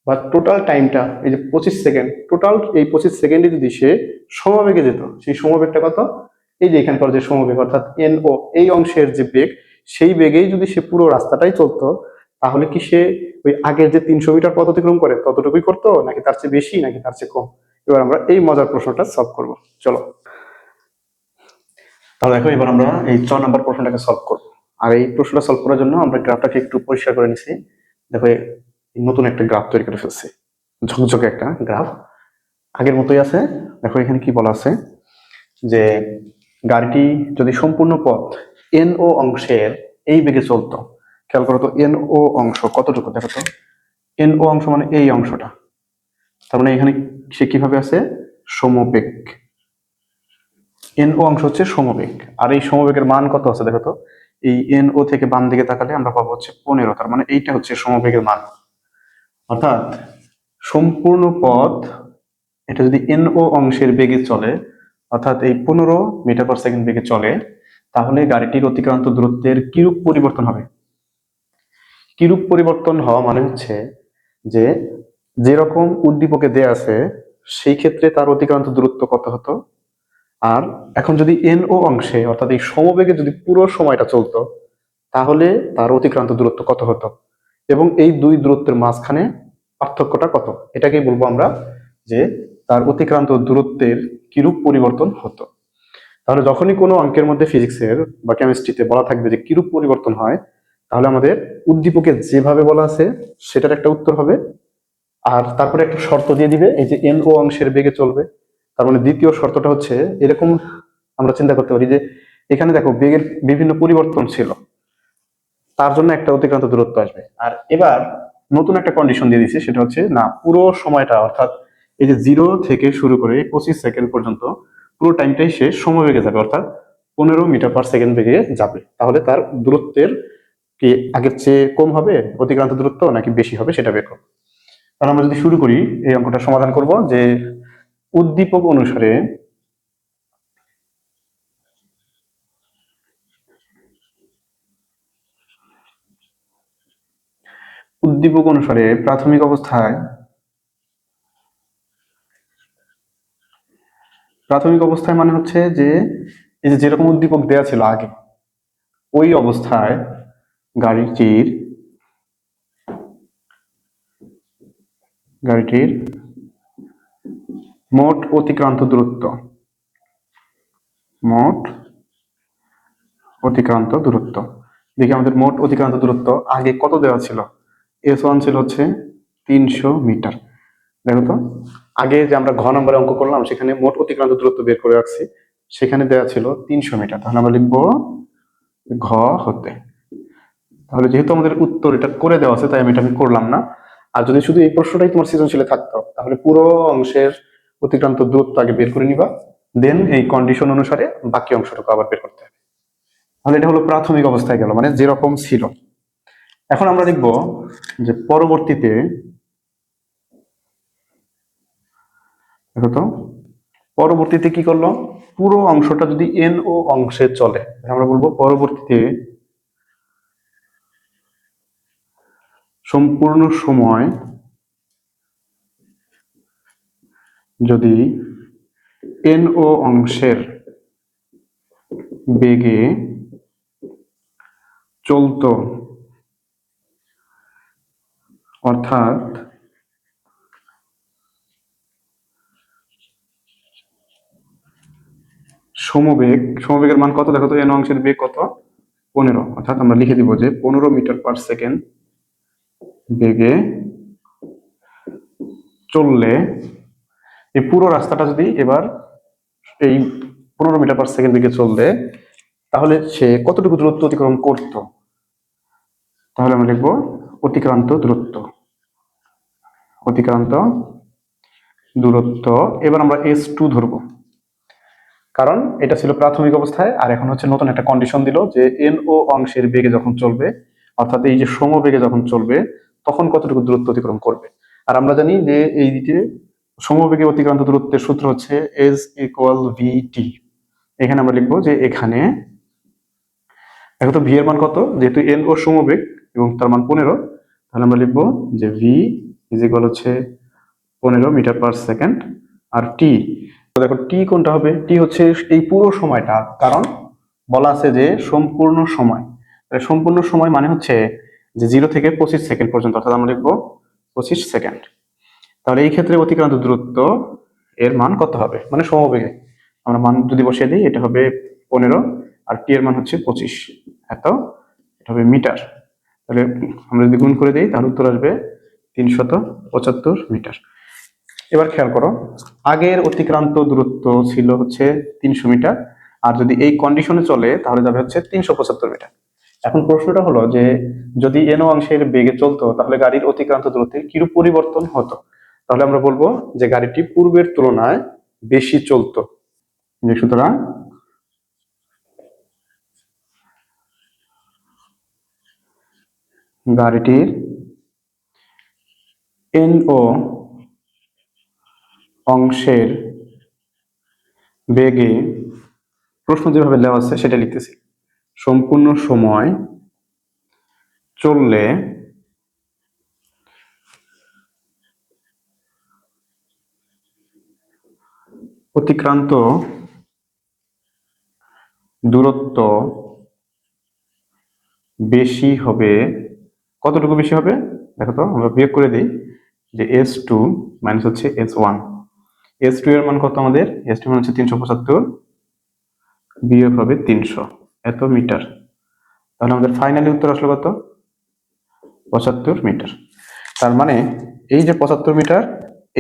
বা টোটাল টাইমটা, এই যে 25 সেকেন্ড, টোটাল এই 25 সেকেন্ডে যদি সে সমবেগে যেত, সেই সমবেগটা কত? এই যে এখানকার যে সমবেগ অর্থাৎ এন ও, এই অংশের যে বেগ, সেই বেগেই যদি সে পুরো রাস্তাটাই চলতো, তাহলে কি সে ওই আগের যে 300 মিটার পথ অতিক্রম করে ততটুকুই করতো, নাকি তার চেয়ে বেশি, নাকি তার চেয়ে কম? এবার আমরা এই মজার প্রশ্নটা সলভ করব। চলো তাহলে দেখো, এবার আমরা এই 4 নম্বর প্রশ্নটাকে সলভ করবো। আর এই প্রশ্নটা সলভ করার জন্য আমরা গ্রাফটাকে একটু পরিষ্কার করে নিছি। দেখো, নতুন একটা গ্রাফ তৈরি করে ফেলছি, ঝকঝকে একটা গ্রাফ, আগের মতোই আছে। দেখো এখানে কি বলা আছে, যে গাড়িটি যদি সম্পূর্ণ পথ এন ও অংশের এই বেগে চলতো, খেয়াল করো তো এন ও অংশ কতটুকু, দেখো তো এন ও অংশ মানে এই অংশটা, তার মানে এখানে সে কিভাবে আছে, সমবেগ। এন ও অংশ হচ্ছে সমবেগ, আর এই সমবেগের মান কত আছে দেখো তো, এই এন ও থেকে বাম দিকে তাকালে আমরা পাবো হচ্ছে 15, তার মানে এইটা হচ্ছে সমবেগের মান। অর্থাৎ সম্পূর্ণ পথ এটা যদি এন ও অংশের বেগে চলে, অর্থাৎ এই 15 মিটার পার সেকেন্ড বেগে চলে, তাহলে গাড়িটির অতিক্রান্ত দূরত্বের কিরূপ পরিবর্তন হবে? কিরূপ পরিবর্তন হওয়া মানে হচ্ছে যে যেরকম উদ্দীপকে দেয়া আছে সেই ক্ষেত্রে তার অতিক্রান্ত দূরত্ব কত হতো, আর এখন যদি এন ও অংশে অর্থাৎ এই সমবেগে যদি পুরো সময়টা চলতো, তাহলে তার অতিক্রান্ত দূরত্ব কত হতো, এবং এই দুই দূরত্বের মাঝখানে পার্থক্যটা কত, এটাকেই বলবো আমরা যে তার অতিক্রান্ত দূরত্বের কিরূপ পরিবর্তন হতো। তাহলে যখনই কোনো অঙ্কের মধ্যে ফিজিক্সের বা কেমিস্ট্রিতে বলা থাকবে যে কিরূপ পরিবর্তন হয়, তাহলে আমাদের উদ্দীপকে যেভাবে বলা আছে সেটার একটা উত্তর হবে, আর তারপরে একটা শর্ত দিয়ে দিবে এই যে এন ও অংশের বেগে চলবে। তার মানে দ্বিতীয় শর্তটা হচ্ছে এরকম, আমরা চিন্তা করতে পারি যে এখানে দেখো বেগের বিভিন্ন পরিবর্তন ছিল, তার জন্য একটা অতিক্রান্ত দূরত্ব আসবে। আর এবার নতুন একটা কন্ডিশন দিয়ে দিচ্ছে, সেটা হচ্ছে না পুরো সময়টা অর্থাৎ এই যে 0 থেকে শুরু করে 25 সেকেন্ড পর্যন্ত পুরো টাইমটাই সে সমবেগে যাবে, অর্থাৎ 15 মিটার পার সেকেন্ড বেগে যাবে। তাহলে তার দূরত্বের কি আগের চেয়ে কম হবে অতিক্রান্ত দূরত্ব, নাকি বেশি হবে, সেটা বের করবো। তাহলে আমরা যদি শুরু করি এই অঙ্কটা সমাধান করব, যে উদ্দীপক অনুসারে প্রাথমিক অবস্থায় মানে হচ্ছে যে এই যে যেরকম উদ্দীপক দেয়া ছিল আগে, ওই অবস্থায় গাড়িটির গাড়িটির মোট অতিক্রান্ত দূরত্ব, মোট অতিক্রান্ত দূরত্ব দেখি আমাদের মোট অতিক্রান্ত দূরত্ব আগে কত দেওয়া ছিল, S1 ছিল হচ্ছে 300 মিটার। দেখো তো আগে যে আমরা ঘ নম্বরে অঙ্ক করলাম সেখানে মোট অতিক্রান্ত দূরত্ব বের করে রাখছি, সেখানে দেওয়া ছিল 300 মিটার, তাহলে আমরা লিখবো ঘ হতে। তাহলে যেহেতু আমাদের উত্তর এটা করে দেওয়া আছে তাই আমি করলাম না। আর যদি শুধু এই প্রশ্নটাই তোমার সৃজনশীলে থাকতো তাহলে পুরো অংশের অতিক্রান্ত দূরত্ব আগে বের করে নিবা, দেন এই কন্ডিশন অনুসারে বাকি অংশটুকু আবার বের করতে হবে। তাহলে এটা হলো প্রাথমিক অবস্থায় গেল, মানে যেরকম ছিল। এখন আমরা দেখব যে পরবর্তীতে, দেখো তো পরবর্তীতে কি করলো, পুরো অংশটা যদি এন ও অংশে চলে, আমরা বলবো পরবর্তীতে সম্পূর্ণ সময় যদি এন ও অংশের বেগে চলতো, অর্থাৎ সমবেগের মান কত, দেখো তো এন অংশের বেগ কত, 15, অর্থাৎ আমরা লিখে দিব যে 15 মিটার পার সেকেন্ড বেগে চললে এই পুরো রাস্তাটা যদি এবার এই 15 মিটার পার সেকেন্ড বেগে চললে, তাহলে সে কতটুকু দূরত্ব অতিক্রম করত, তাহলে আমরা লিখবো অতিক্রান্ত দূরত্ব। এবার আমরা S2 ধরবো, কারণ এটা ছিল প্রাথমিক অবস্থায়, আর এখন হচ্ছে নতুন একটা কন্ডিশন দিল যে এন ও অংশের বেগে যখন চলবে, অর্থাৎ এই যে সমবেগে যখন চলবে, তখন কতটুকু দূরত্ব অতিক্রম করবে। আর আমরা জানি যে এই দিকে সমবেগে অতিক্রান্ত দূরত্বের সূত্র হচ্ছে এস ইকুয়াল ভি টি। এখানে আমরা লিখবো যে এখানে এখন তো ভি এর মান কত, যেহেতু এন ও সমবেগ এবং তার মান 15, তাহলে আমরা লিখবো যে ভি ইজ ইকুয়াল হচ্ছে 15 মিটার/সেকেন্ড। আর টি, দেখো টি কোনটা হবে, টি হচ্ছে এই পুরো সময়টা, কারণ বলা আছে যে সম্পূর্ণ সময়। সম্পূর্ণ সময় মানে হচ্ছে যে 0 থেকে 25 সেকেন্ড পর্যন্ত, অর্থাৎ আমরা লিখবো 25 সেকেন্ড। তাহলে এই ক্ষেত্রে অতিক্রান্ত দূরত্ব এর মান কত হবে, মানে সমবেগে আমরা মান যদি বসিয়ে দিই, এটা হবে 15, আর টি এর মান হচ্ছে 25, এটা হবে মিটার। তাহলে আমরা যদি গুণ করে দিই তাহলে উত্তর আসবে 375 মিটার। এবার খেয়াল করো, আগের অতিক্রান্ত দূরত্ব ছিল হচ্ছে 300 মিটার, আর যদি এই কন্ডিশনে চলে তাহলে যাবে হচ্ছে 375 মিটার। এখন প্রশ্নটা হলো যে যদি এন অংশের বেগে চলতো তাহলে গাড়ির অতিক্রান্ত দূরত্বের কিরূপ পরিবর্তন হতো। তাহলে আমরা বলবো যে গাড়িটি পূর্বের তুলনায় বেশি চলতো। সুতরাং গাড়িটির এন ও অংশের বেগে, প্রশ্ন যেভাবে দেওয়া আছে সেটা লিখতেছি, সম্পূর্ণ সময় চললে অতিক্রান্ত দূরত্ব বেশি হবে। কতটুকু বেশি হবে দেখো তো, আমরা বিয়োগ করে দিই যে S2 মাইনাস হচ্ছে S1। S2 এর মান কত আমাদের, S2 মান হচ্ছে 375, বিয়োগ হবে 300, এত মিটার। তাহলে আমাদের ফাইনালি উত্তর আসলো কত, 75 মিটার। তার মানে এই যে 75 মিটার,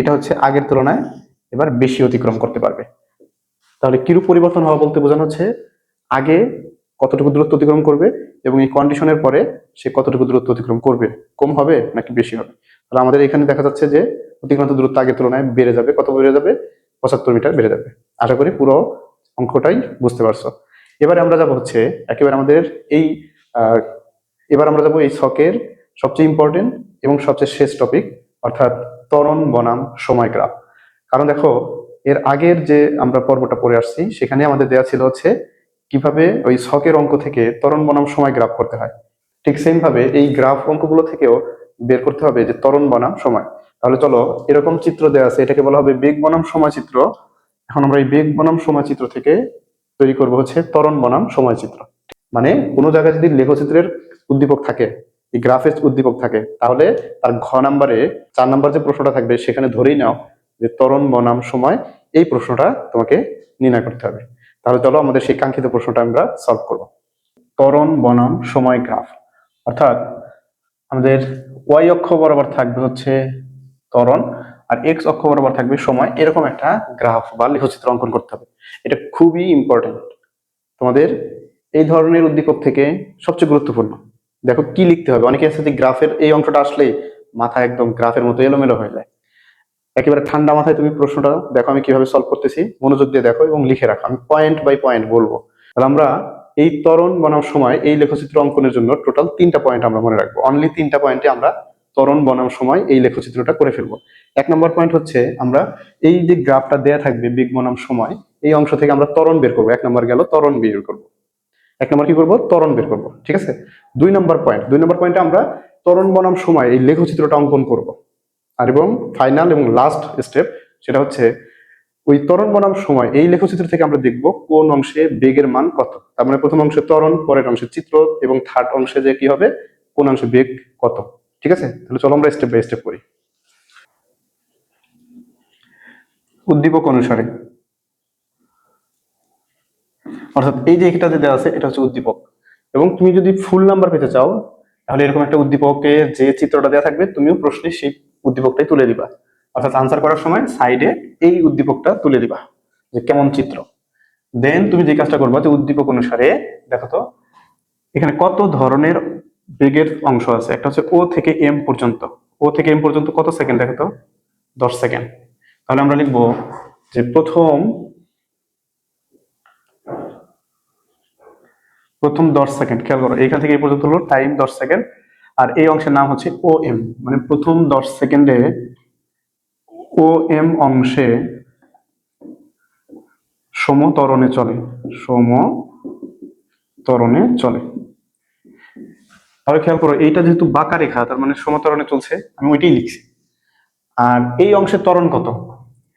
এটা হচ্ছে আগের তুলনায় এবার বেশি অতিক্রম করতে পারবে। তাহলে কিরূপ পরিবর্তন হওয়া বলতে বোঝানো হচ্ছে আগে কতটুকু দূরত্ব অতিক্রম করবে এবং এই কন্ডিশনের পরে সে কতটুকু দূরত্ব অতিক্রম করবে, কম হবে নাকি বেশি হবে। তাহলে আমাদের এখানে দেখা যাচ্ছে যে অতিক্রান্ত দূরত্ব আগের তুলনায় বেড়ে যাবে, কত বেড়ে যাবে, 75 মিটার বেড়ে যাবে। আশা করি পুরো অঙ্কটাই বুঝতে পারছো। এবারে আমরা যাব হচ্ছে একেবারে আমাদের এই আহ, এবার আমরা যাব এই ছকের সবচেয়ে ইম্পর্টেন্ট এবং সবচেয়ে শেষ টপিক, অর্থাৎ ত্বরণ বনাম সময় গ্রাফ। কারণ দেখো এর আগের যে আমরা পর্বটা পড়ে আসছি সেখানে আমাদের দেওয়া ছিল হচ্ছে কিভাবে ওই ছকের অঙ্ক থেকে ত্বরণ বনাম সময় গ্রাফ করতে হয়। ঠিক সেম ভাবে এই গ্রাফ অঙ্কগুলো থেকেও বের করতে হবে যে ত্বরণ বনাম সময়। তাহলে চলো, এরকম চিত্র দেওয়া আছে, এটাকে বলা হবে বেগ বনাম সময় চিত্র। এখন আমরা এই বেগ বনাম সময় চিত্র থেকে তৈরি করব হচ্ছে ত্বরণ বনাম সময় চিত্র। মানে কোনো জায়গায় যদি লেখচিত্রের উদ্দীপক থাকে, এই গ্রাফের উদ্দীপক থাকে, তাহলে তার ঘ নাম্বারে 4 নাম্বার যে প্রশ্নটা থাকবে সেখানে ধরেই নাও যে ত্বরণ বনাম সময়, এই প্রশ্নটা তোমাকে নির্ণয় করতে হবে। তাহলে চলো আমাদের সেই কাঙ্ক্ষিত প্রশ্নটা আমরা সলভ করব। ত্বরণ বনাম সময় গ্রাফ, অর্থাৎ আমাদের ওয়াই অক্ষ বরাবর থাকবে হচ্ছে ত্বরণ, আর এক্স অক্ষ বরাবর থাকবে সময়, এরকম একটা গ্রাফ বা লেখচিত্র অঙ্কন করতে হবে। এটা খুবই ইম্পর্টেন্ট তোমাদের এই ধরনের উদ্দীপক থেকে, সবচেয়ে গুরুত্বপূর্ণ। দেখো কি লিখতে হবে, অনেকে আছে যে গ্রাফের এই অংশটা আসলেই মাথা একদম গ্রাফের মতো এলোমেলো হয়ে যায়। একেবারে ঠান্ডা মাথায় তুমি প্রশ্নটা দেখো আমি কিভাবে সলভ করতেছি, মনোযোগ দিয়ে দেখো এবং লিখে রাখো, আমি পয়েন্ট বাই পয়েন্ট বলবো। তাহলে আমরা এই ত্বরণ বনাম সময় এই লেখচিত্র অঙ্কনের জন্য টোটাল 3টা পয়েন্ট আমরা মনে রাখবো। অনলি 3টা পয়েন্টে আমরা ত্বরণ বনাম সময় এই লেখচিত্রটা করে ফেলবো। 1 নম্বর পয়েন্ট হচ্ছে আমরা এই যে গ্রাফটা দেয়া থাকবে বেগ বনাম সময়, এই অংশ থেকে আমরা ত্বরণ বের করবো। 1 নম্বর গেল ত্বরণ বের করবো, 1 নম্বর কি করবো, ত্বরণ বের করবো, ঠিক আছে। 2 নম্বর পয়েন্টে আমরা ত্বরণ বনাম সময় এই লেখচিত্রটা অঙ্কন করব। আর এবং ফাইনাল এবং লাস্ট স্টেপ সেটা হচ্ছে ওই ত্বরণ বনাম সময় এই লেখচিত্র থেকে আমরা দেখব কোন অংশে বেগের মান কত। তার মানে প্রথম অংশে ত্বরণ, পরের অংশে চিত্র, এবং থার্ড অংশে যে কি হবে কোন অংশে বেগ কত। ঠিক আছে, তাহলে চলো আমরা স্টেপ বাই স্টেপ করি। উদ্দীপক অনুসারে, অর্থাৎ এই যে এটাতে দেওয়া আছে এটা হচ্ছে উদ্দীপক, এবং তুমি যদি ফুল নাম্বার পেতে চাও তাহলে এরকম একটা উদ্দীপকে যে চিত্রটা দেওয়া থাকবে তুমিও প্রশ্নে সেই উদ্দীপকটাই তুলে দিবা, অর্থাৎ আনসার করার সময় সাইডে এই উদ্দীপকটা তুলে দিবা যে কেমন চিত্র। দেন তুমি যে কাজটা করবা যে উদ্দীপক অনুসারে দেখো তো এখানে কত ধরনের বেগের অংশ আছে। একটা হচ্ছে ও থেকে এম পর্যন্ত, ও থেকে এম পর্যন্ত কত সেকেন্ড দেখো তো, 10 সেকেন্ড। তাহলে আমরা লিখবো যে প্রথম প্রথম 10 সেকেন্ড, খেয়াল করো এখান থেকে এই পর্যন্ত হলো টাইম 10 সেকেন্ড, আর এই অংশের নাম হচ্ছে ও এম, মানে প্রথম 10 সেকেন্ডে ও এম অংশে সমত্বরণে চলে, সমত্বরণে চলে। তাহলে খেয়াল করো এইটা যেহেতু বাঁকা রেখা, তার মানে সমত্বরণে চলছে, আমি ওইটাই লিখছি। আর এই অংশের ত্বরণ কত?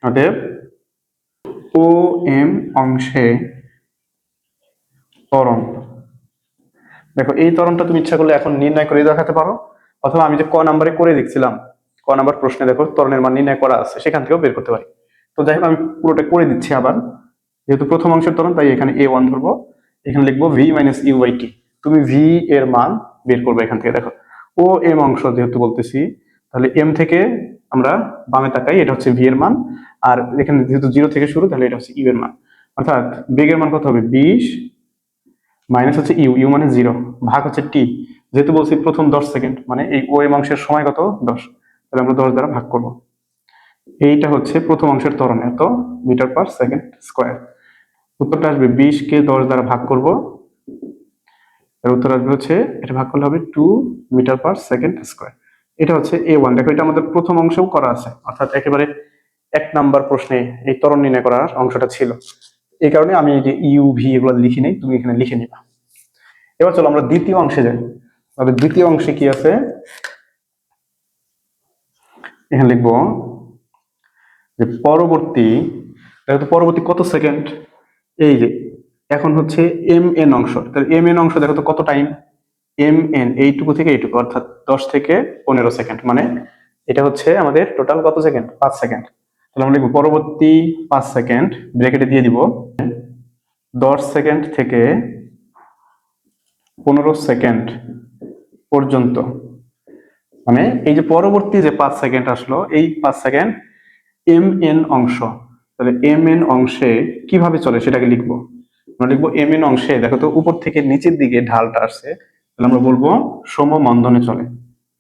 অতএব ও এম অংশে ত্বরণ, দেখো এই ত্বরণটা তুমি ইচ্ছা করলে এখন নির্ণয় করে দেখাতে পারো, অথবা আমি যে ক নাম্বারে করে দেখছিলাম, ক নাম্বার প্রশ্নে দেখো ত্বরণের মান নির্ণয় করা আছে, সেখান থেকেও বের করতে পারি। তো যাই হোক আমি পুরোটা করে দিচ্ছি আবার। যেহেতু প্রথম অংশের ত্বরণ, তাই এখানে A1 ধরবো, এখানে লিখবো V minus you by T. তুমি V এর মান বের করবে এখান থেকে। দেখো ও এম অংশ যেহেতু বলতেছি, তাহলে এম থেকে আমরা বামে তাকাই, এটা হচ্ছে V এর মান, আর এখানে যেহেতু 0 থেকে শুরু, তাহলে এটা হচ্ছে ইউ এর মান। অর্থাৎ বেগের মান কত হবে? 20 মাইনাস হচ্ছে ইউ, ইউ মানে 0, ভাগ হচ্ছে টি। যেহেতু বলছি প্রথম 10 সেকেন্ড, মানে এই ও এম অংশের সময় কত? 10, তাহলে আমরা 10 দ্বারা ভাগ করব। এইটা হচ্ছে প্রথম অংশের ত্বরণ, এত মিটার পার সেকেন্ড স্কোয়ার। উত্তরটা আসবে 20 কে 10 দ্বারা ভাগ করব, এর উত্তর আসবে হচ্ছে, এটা ভাগ করলে হবে 2 মিটার পার সেকেন্ড স্কোয়ার। এটা হচ্ছে A1। দেখো এটা আমাদের প্রথম অংশেও করা আছে, অর্থাৎ একেবারে 1 নাম্বার প্রশ্নে এই ত্বরণ নির্ণয় করার অংশটা ছিল। এই কারণে আমি এই যে ইউ ভি এগুলো লিখি নাই, তুমি এখানে লিখে নিবা। এবার চলো আমরা দ্বিতীয় অংশে যাই। তবে দ্বিতীয় অংশে কি আছে এখানে লিখবো যে পরবর্তী, দেখো তো পরবর্তী কত সেকেন্ড, এই যে এখন হচ্ছে এম এন অংশ, তাহলে এম এন অংশ দেখো তো কত টাইম, এম এন এইটুকু থেকে এইটুকু, অর্থাৎ 10 থেকে 15 সেকেন্ড, মানে এটা হচ্ছে আমাদের টোটাল কত সেকেন্ড? 5 সেকেন্ড। তাহলে আমরা লিখবো পরবর্তী 5 সেকেন্ড, ব্র্যাকেটে দিয়ে দিব 10 সেকেন্ড থেকে 15 সেকেন্ড পর্যন্ত, মানে এই যে পরবর্তী যে 5 সেকেন্ড আসলো, এই 5 সেকেন্ড এম এন অংশ। তাহলে এম এন অংশে কিভাবে চলে সেটাকে লিখবো। আমরা লিখবো এম এন অংশে, দেখো তো উপর থেকে নিচের দিকে ঢালটা আসছে, তাহলে আমরা বলবো সমমন্দনে চলে,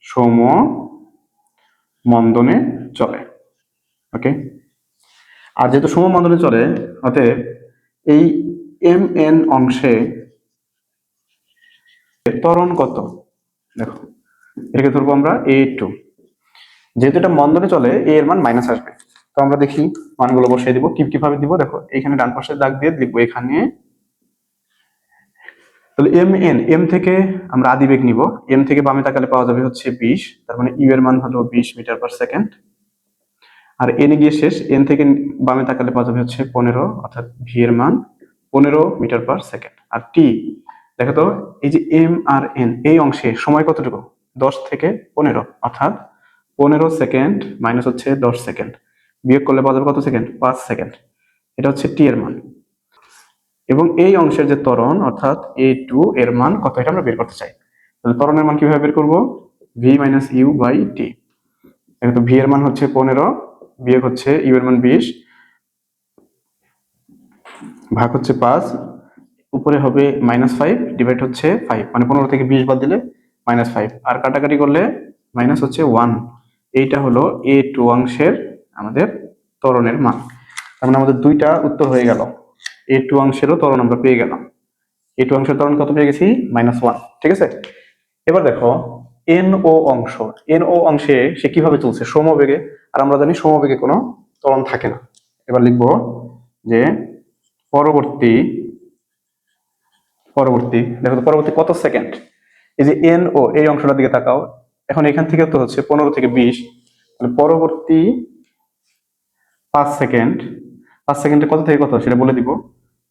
সমমন্দনে চলে। ওকে, আর যেহেতু সমমন্দনে চলে, অতএব এই এম এন অংশে ত্বরণ কত? দেখো এটাকে ধরবো আমরা A2, যেহেতু এটা মন্দনে চলে এ এর মান মাইনাস আসবে, তো আমরা দেখি মানগুলো বসিয়ে দিব। কিভাবে দিব? দেখো এখানে ডান পাশে দাগ দিয়ে লিখবো এখানে, তাহলে এম এন, এম থেকে আমরা আদি বেগ নিব, এম থেকে বামে তাকালে পাওয়া যাবে হচ্ছে 20, তার মানে ইউ এর মান হলো 20 মিটার পার সেকেন্ড। আর এন এ গিয়ে শেষ, এন থেকে বামে তাকালে পাওয়া যাবে হচ্ছে 15, অর্থাৎ ভি এর মান 15 মিটার পার সেকেন্ড। আর টি, দেখো তো এই যে এম আর এন এই অংশে সময় কতটুকু? 10 থেকে 15, অর্থাৎ 15 সেকেন্ড মাইনাস হচ্ছে 10 সেকেন্ড, বিয়োগ করলে পাওয়া যাবে কত সেকেন্ড? 5 সেকেন্ড। এটা হচ্ছে টি এর মান। এবং এই অংশের যে ত্বরণ অর্থাৎ A2 এর মান কত, এটা আমরা বের করতে চাই। তাহলে ত্বরণের মান কিভাবে বের করব? V minus you by T. তো ভি এর মান হচ্ছে 15, বিয়োগ হচ্ছে ইউ এর মান 20, ভাগ হচ্ছে 5, উপরে হবে -5, ডিভাইড হচ্ছে 5, মানে 15 থেকে 20 বাদ দিলে -5, আর কাটাকাটি করলে মাইনাস হচ্ছে 1। এইটা হলো A2 অংশের আমাদের ত্বরণের মান। তার মানে আমাদের দুইটা উত্তর হয়ে গেল, A2 অংশেরও ত্বরণ আমরা পেয়ে গেলাম। A2 অংশের ত্বরণ কত পেয়ে গেছি? -1। ঠিক আছে, এবার দেখো NO অংশ, NO অংশে সে কিভাবে চলছে? সমবেগে, আর আমরা জানি সমবেগে কোনো ত্বরণ থাকে না। এবার লিখবো যে পরবর্তী, দেখো তো পরবর্তী কত সেকেন্ড, এই যে NO এই অংশটার দিকে তাকাও, এখন এখান থেকে তো হচ্ছে 15 থেকে 20, তাহলে পরবর্তী 5 সেকেন্ড, 5 সেকেন্ডে কত থেকে কত সেটা বলে দিব,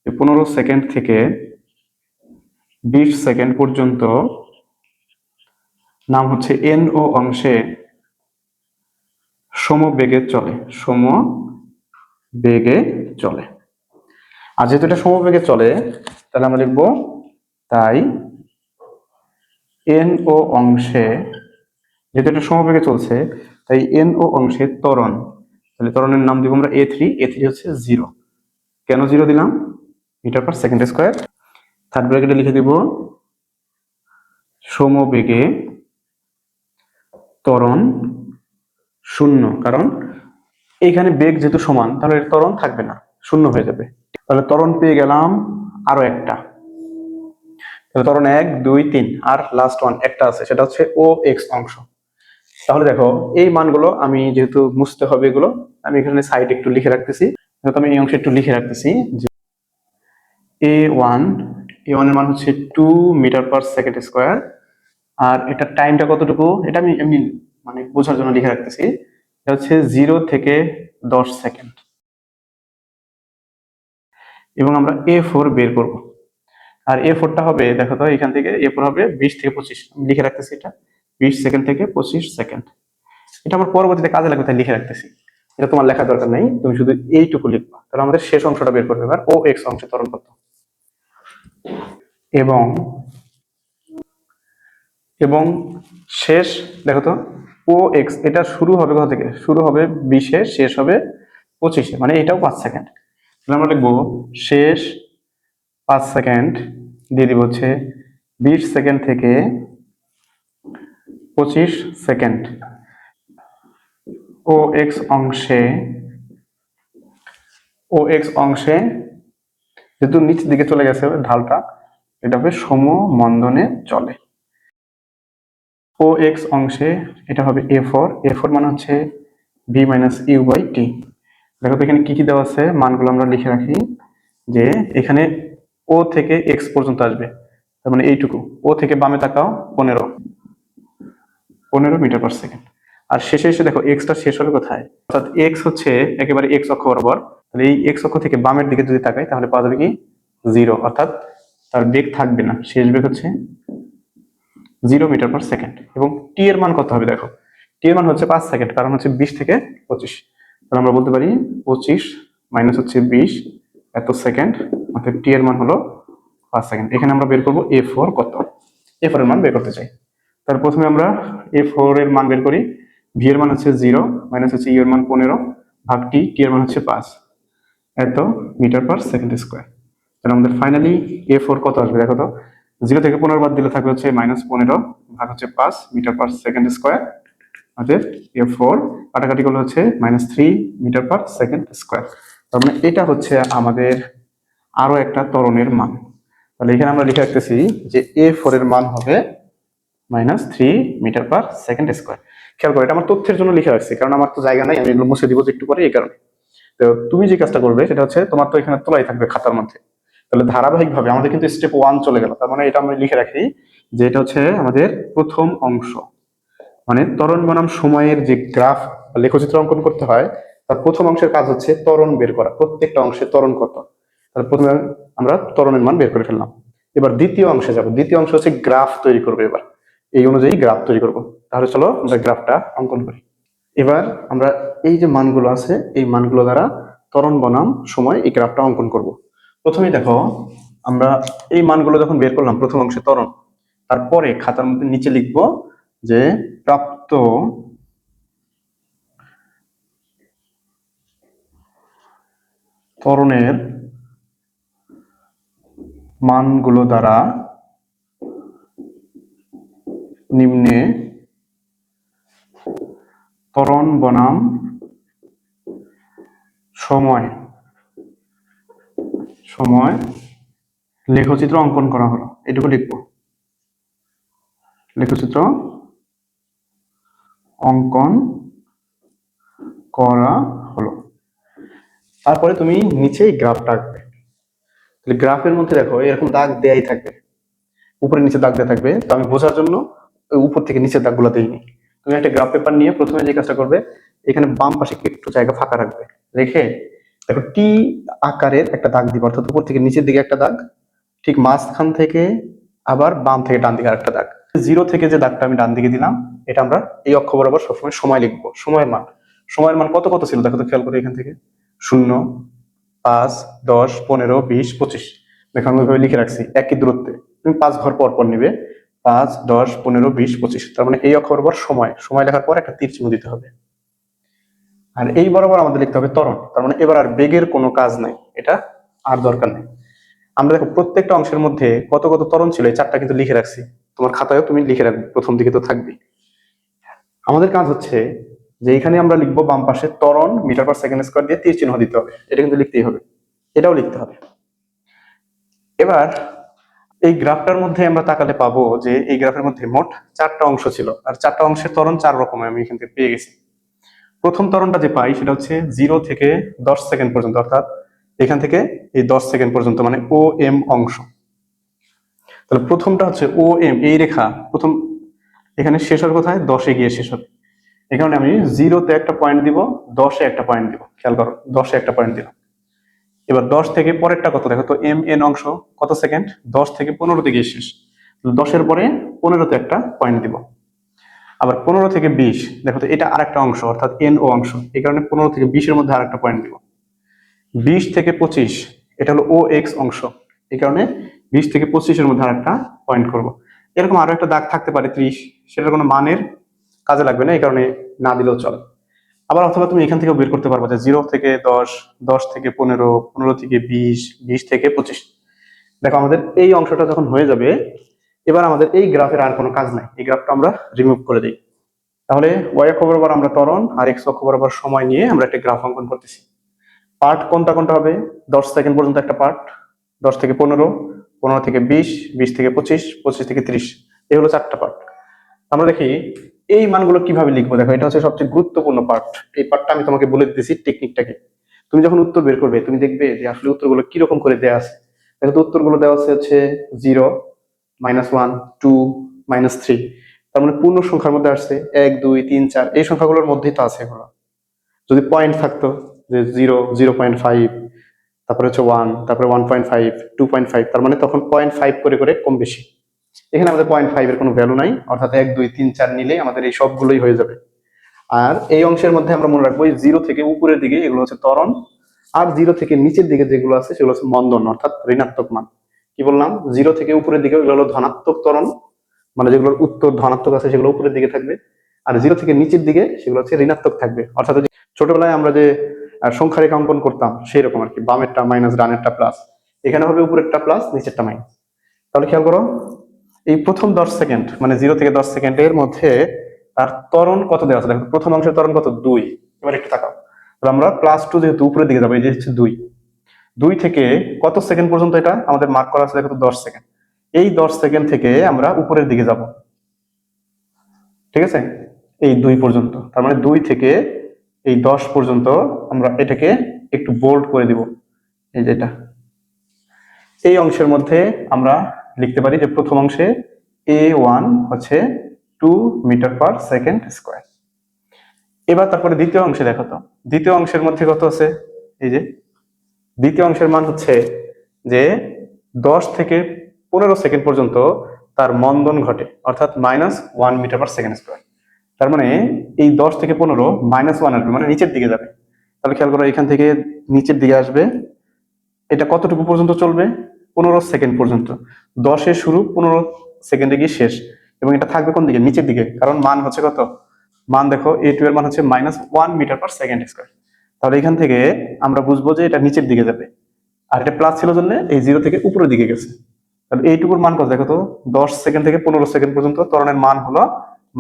15 সেকেন্ড থেকে 20 সেকেন্ড পর্যন্ত নাম হচ্ছে NO অংশে সমবেগে চলে, সমবেগে চলে। আর যেহেতু এটা সমবেগে চলে, তাহলে আমরা লিখবো তাই NO অংশে, যেহেতু এটা সমবেগে চলছে, তাই NO অংশে ত্বরণ, তাহলে ত্বরণের নাম দিব আমরা A3, A3 হচ্ছে 0। কেন 0 দিলাম? Metre per second square. Third ব্র্যাকেটে লিখে দিব সমবেগে ত্বরণ 0, কারণ এইখানে বেগ যেহেতু সমান, তাহলে ত্বরণ থাকবে না, 0 হয়ে যাবে। তাহলে ত্বরণ পেয়ে গেলাম আরো একটা। ত্বরণ 1 2 3 আর লাস্ট ওয়ান একটা আছে, সেটা হচ্ছে ও এক্স অংশ। তাহলে দেখো এই মানগুলো আমি যেহেতু মুছতে হবে এগুলো, আমি এখানে সাইডে একটু লিখে রাখতেছি। যেহেতু আমি এই অংশে একটু লিখে রাখতেছি যে এ ওয়ান এর মান হচ্ছে 2 মিটার/সেকেন্ড স্কোয়ার। আর এটা টাইমটা কতটুকু, এটা আমি এমনি মানে বোঝার জন্য লিখে রাখতেছি। এটা হচ্ছে 0 থেকে 10 সেকেন্ড। এবং আমরা A4 বের করব। আর A4টা হবে, দেখো তো এখান থেকে A4 হবে 20 থেকে 25, আমি লিখে রাখতেছি এটা 20 সেকেন্ড থেকে 25 সেকেন্ড। এটা আমার পরবর্তীতে কাজে লাগবে তাই লিখে রাখতেছি, এটা তোমার লেখার দরকার নাই, তুমি শুধু এইটুকু লিখবা। তাহলে আমাদের শেষ অংশটা বের করবে এবার, ও এক্স অংশে ত্বরণ কত। এবং এবং শেষ, দেখো তো ও এক্স এটা শুরু হবে কোথা থেকে, শুরু হবে 20-এ, শেষ হবে 25-এ, মানে এটাও 5 সেকেন্ড। তাহলে আমরা লিখবো শেষ 5 সেকেন্ড দিয়ে দিব হচ্ছে 20 সেকেন্ড থেকে 25 সেকেন্ড। ও এক্স অংশে যেহেতু নিচের দিকে চলে গেছে ঢালটা, এটা হবে সমমন্দনে চলে। ও এক্স অংশে এটা হবে A4 মানে হচ্ছে B-U/T। দেখো তো এখানে কি কি দেওয়া আছে, মানগুলো আমরা লিখে রাখি। যে এখানে ও থেকে এক্স পর্যন্ত আসবে, তার মানে এইটুকু। ও থেকে বামে তাকাও, 15 মিটার/সেকেন্ড। আর শেষে এসে দেখো এক্সটা শেষ হবে কোথায়, অর্থাৎ এক্স হচ্ছে একেবারে এক্স অক্ষ বরাবর। তাহলে এই এক্স অক্ষ থেকে বামের দিকে যদি তাকাই তাহলে পাওয়া যাবে কি 0, অর্থাৎ তার বেগ থাকবে না, শেষ বেগ হচ্ছে 0 মিটার/সেকেন্ড। এবং টি এর মান কত হবে, দেখো টি এর মান হচ্ছে 5 সেকেন্ড, কারণ হচ্ছে 20 থেকে 25। তাহলে আমরা বলতে পারি 25 মাইনাস হচ্ছে 20 এত সেকেন্ড, অর্থাৎ টি এর মান হলো 5 সেকেন্ড। এখানে আমরা বের করবো A4 কত, A4 এর মান বের করতে চাই। তার প্রথমে আমরা A4 এর মান বের করি। ভি এর মান হচ্ছে 0 মাইনাস হচ্ছে ইউ এর মান 15 ভাগ টি, টি এর মান হচ্ছে 5 এত মিটার/সেকেন্ড স্কোয়ার। তাহলে আমাদের ফাইনালি A4 কত আসবে, দেখো তো 0 থেকে 15 বাদ দিলে থাকবে হচ্ছে -15 ভাগ হচ্ছে 5 মিটার/সেকেন্ড স্কোয়ার। অতএব A4 কাটাকাটি করলে হচ্ছে -3 মিটার/সেকেন্ড স্কোয়ার। তার মানে এটা হচ্ছে আমাদের আরো একটা ত্বরণের মান। তাহলে এখানে আমরা লিখে রাখতেছি যে A4 এর মান হবে -3 মিটার/সেকেন্ড স্কোয়ার। খেয়াল করো, এটা আমার তথ্যের জন্য লিখে রাখছি, কারণ আমার তো জায়গা নাই, আমি এগুলো মুছে দিব একটু পরে, এই কারণে। তো তুমি যে কাজটা করবে সেটা হচ্ছে, তোমার তো এখানে তোলাই থাকবে খাতার মধ্যে। তাহলে ধারাবাহিকভাবে আমাদের কিন্তু স্টেপ 1 চলে গেল, তার মানে এটা আমি লিখে রাখি যে এটা হচ্ছে আমাদের প্রথম অংশ। মানে ত্বরণ বনাম সময়ের যে গ্রাফ বা লেখচিত্র অঙ্কন করতে হয়, তার প্রথম অংশের কাজ হচ্ছে ত্বরণ বের করা, প্রত্যেকটা অংশে ত্বরণ কত। তাহলে প্রথমে আমরা ত্বরণের মান বের করে ফেললাম। এবার দ্বিতীয় অংশে যাব, দ্বিতীয় অংশ হচ্ছে গ্রাফ তৈরি করবে। এবার এই অনুযায়ী গ্রাফ তৈরি করব। তাহলে চলো আমরা গ্রাফটা অঙ্কন করি। এবার আমরা এই যে মানগুলো আছে, এই মানগুলো দ্বারা ত্বরণ বনাম সময় এই গ্রাফটা অঙ্কন করব। প্রথমেই দেখো, আমরা এই মানগুলো যখন বের করলাম প্রথম অংশে ত্বরণ, তারপরে খাতার মধ্যে নিচে লিখব যে প্রাপ্ত ত্বরণের মানগুলো দ্বারা নিম্নে ত্বরণ বনাম সময় লেখচিত্র অঙ্কন করা হলো, এটুকু লিখবো, লেখচিত্র অঙ্কন করা হলো। তারপরে তুমি নিচে গ্রাফটা আঁকবে। তাহলে গ্রাফের মধ্যে দেখো এরকম দাগ দেয়াই থাকবে, উপরে নিচে দাগ দেওয়া থাকবে। তো আমি বোঝার জন্য উপর থেকে নিচের দাগগুলো দিইনি। তুমি একটা গ্রাফ পেপার নিয়ে প্রথমে যে কাজটা করবে, এখানে বাম পাশে একটু জায়গা ফাঁকা রাখবে, রেখে দেখো টি আকারের একটা দাগ দিবে, অর্থাৎ উপর থেকে নিচের দিকে একটা দাগ, ঠিক মাঝখান থেকে আবার বাম থেকে ডান দিকে আরেকটা দাগ। 0 থেকে যে দাগটা আমি ডান দিকে দিলাম, এটা আমরা এই অক্ষ বরাবর সবসময় সময় লিখবো। সময়ের মান কত কত ছিল দেখো তো, খেয়াল করে এখান থেকে 0 5 10 15 20 25, দেখো আমি ওইভাবে লিখে রাখছি একই দূরত্বে। তুমি 5 ঘর পর পর নিবে, 5 10 15 20 25। তার মানে এই অক্ষ বরাবর সময় লেখার পর একটা তীর চিহ্ন দিতে হবে। আর এই বরাবর আমাদের লিখতে হবে ত্বরণ। তার মানে এবার আর বেগের কোনো কাজ নাই, এটা আর দরকার নেই। আমরা দেখো প্রত্যেকটা অংশের মধ্যে কত কত ত্বরণ ছিল, এই চারটা কিন্তু লিখে রাখছি। তোমার খাতায়ও তুমি লিখে রাখবে, প্রথম দিকে তো থাকবেই। আমাদের কাজ হচ্ছে যে এখানে আমরা লিখবো বাম পাশে ত্বরণ মিটার/সেকেন্ড স্কোয়ার দিয়ে তীর চিহ্ন দিতে হবে, এটা কিন্তু লিখতেই হবে, এটাও লিখতে হবে। এবার এই গ্রাফটার মধ্যে আমরা তাকালে পাবো যে এই গ্রাফের মধ্যে মোট 4টা অংশ ছিল, আর 4টা অংশের ত্বরণ 4 রকমের আমি এখান থেকে পেয়ে গেছি। প্রথম ত্বরণটা যে পাই সেটা হচ্ছে 0 থেকে 10 সেকেন্ড পর্যন্ত, অর্থাৎ এখান থেকে এই 10 সেকেন্ড পর্যন্ত, মানে ও এম অংশ। তাহলে প্রথমটা হচ্ছে ও এম, এই রেখা প্রথম এখানে শেষ হবে কোথায়, 10-এ গিয়ে শেষ হবে। এই কারণে আমি 0-তে একটা পয়েন্ট দিব, 10-এ একটা পয়েন্ট দিব। খেয়াল করো, 10-এ একটা পয়েন্ট দিলাম। এবার 10 থেকে পরেরটা কত দেখো তো, এম এন অংশ কত সেকেন্ড, 10 থেকে 15-তে গিয়ে শেষ। 10-এর পরে 15-তে একটা পয়েন্ট দিব। আবার 15 থেকে 20 দেখো তো, এটা আরেকটা অংশ, অর্থাৎ এন ও অংশ। এই কারণে 15 থেকে 20-এর মধ্যে আরেকটা পয়েন্ট দিব। 20 থেকে 25 এটা হলো ও এক্স অংশ, এই কারণে 20 থেকে 25-এর মধ্যে আরেকটা পয়েন্ট করব। এরকম আরো একটা দাগ থাকতে পারে 30, সেটার কোনো মানের কাজে লাগবে না, এই কারণে না দিলেও চলে। আবার অথবা তুমি এখান থেকে বের করতে পারবে যে 0 থেকে 10, 10 থেকে 15, 15 থেকে 20, 20 থেকে 25। দেখো আমাদের এই অংশটা যখন হয়ে যাবে, এবার আমাদের এই গ্রাফের আর কোনো কাজ নাই, এই গ্রাফটা আমরা রিমুভ করে দিই। তাহলে ওয়াই অক্ষ বরাবর আমরা ত্বরণ আর এক্স অক্ষ বরাবর সময় নিয়ে আমরা একটা গ্রাফ অঙ্কন করতেছি। পার্ট কোনটা কোনটা হবে, 10 সেকেন্ড পর্যন্ত একটা পার্ট, 10 থেকে 15, 15 থেকে 20, 20 থেকে 25, 25 থেকে 30, এই হলো 4টা পার্ট। আমরা দেখি এই মানগুলো কিভাবে লিখবো। দেখো এটা হচ্ছে সবচেয়ে গুরুত্বপূর্ণ পার্ট, এই পার্টটা আমি তোমাকে বলে দিতেছি টেকনিকটাকে। তুমি যখন উত্তর বের করবে তুমি দেখবে যে আসলে উত্তরগুলো কিরকম করে দেওয়া আছে। দেখো তো উত্তরগুলো দেওয়া আছে হচ্ছে 0, -1, 2, -3, তার মানে পূর্ণ সংখ্যার মধ্যে আসছে 1, 2, 3, 4, এই সংখ্যাগুলোর মধ্যেই তো আছে এগুলো। যদি পয়েন্ট থাকতো যে 0, 0.5, তারপরে হচ্ছে 1, তারপরে 1.5, 2.5, তার মানে তখন 0.5 করে করে কম বেশি। এখানে আমাদের 0.5 এর কোনো ভ্যালু নাই, অর্থাৎ 1, 2, 3, 4 নিলেই আমাদের এই সবগুলোই হয়ে যাবে। আর এই অংশের মধ্যে আমরা মনে রাখবো 0 থেকে উপরের দিকে এগুলো হচ্ছে ত্বরণ, আর 0 থেকে নিচের দিকে যেগুলো আছে সেগুলো হচ্ছে মন্দন, অর্থাৎ ঋণাত্মক মান। কি বললাম, 0 থেকে উপরের দিকে এগুলো হলো ধনাত্মক ত্বরণ, মানে যেগুলোর উত্তর ধনাত্মক আছে সেগুলো উপরের দিকে থাকবে, আর 0 থেকে নিচের দিকে সেগুলো হচ্ছে ঋণাত্মক থাকবে। অর্থাৎ ছোটবেলায় আমরা যে সংখ্যা রেখা অঙ্কন করতাম সেই রকম আর কি, বামেরটা মাইনাস ডানেরটা প্লাস, এখানে হবে উপরেরটা প্লাস নিচেরটা মাইনাস। তাহলে খেয়াল করো, এই প্রথম 10 সেকেন্ড মানে 0 থেকে 10 সেকেন্ডের মধ্যে তার ত্বরণ কত দেওয়া আছে দেখো, প্রথম অংশের ত্বরণ কত, 2। এবার একটু তাকাও, তাহলে আমরা +2 যেহেতু উপরের দিকে যাবো, এই যে হচ্ছে 2, 2 থেকে কত সেকেন্ড পর্যন্ত এটা আমাদের মার্ক করা আছে দেখো তো, 10 সেকেন্ড। এই 10 সেকেন্ড থেকে আমরা উপরের দিকে যাব, ঠিক আছে, এই 2 পর্যন্ত। তার মানে 2 থেকে এই 10 পর্যন্ত আমরা এটাকে একটু বোল্ড করে দিব, এই যেটা। এই অংশের মধ্যে আমরা লিখতে পারি যে প্রথম অংশে a1 হচ্ছে 2 মিটার পার সেকেন্ড স্কোয়ার। এবার তারপরে দ্বিতীয় অংশে দেখো তো, দ্বিতীয় অংশের মধ্যে কত আছে, এই যে দ্বিতীয় অংশের মান হচ্ছে যে 10 থেকে 15 সেকেন্ড পর্যন্ত তার মন্দন ঘটে, অর্থাৎ -1 মিটার পার সেকেন্ড স্কোয়ার। তার মানে এই 10 থেকে 15 -1 আসবে, মানে নিচের দিকে যাবে। তাহলে খেয়াল করো, এখান থেকে নিচের দিকে আসবে, এটা কতটুকু পর্যন্ত চলবে, 15 সেকেন্ড পর্যন্ত। 10-এ শুরু, 15 সেকেন্ডে গিয়ে শেষ, এবং এটা থাকবে কোন দিকে, নিচের দিকে, কারণ মান হচ্ছে কত, মান দেখো a2 এর মান হচ্ছে -1 মিটার পার সেকেন্ড স্কোয়ার। তাহলে এখান থেকে আমরা বুঝবো যে এটা নিচের দিকে যাবে, আর এটা প্লাস ছিল জন্য এই 0 থেকে উপরের দিকে গেছে। তাহলে এইটুকুর মান কত দেখো তো, 10 সেকেন্ড থেকে 15 সেকেন্ড পর্যন্ত ত্বরণের মান হলো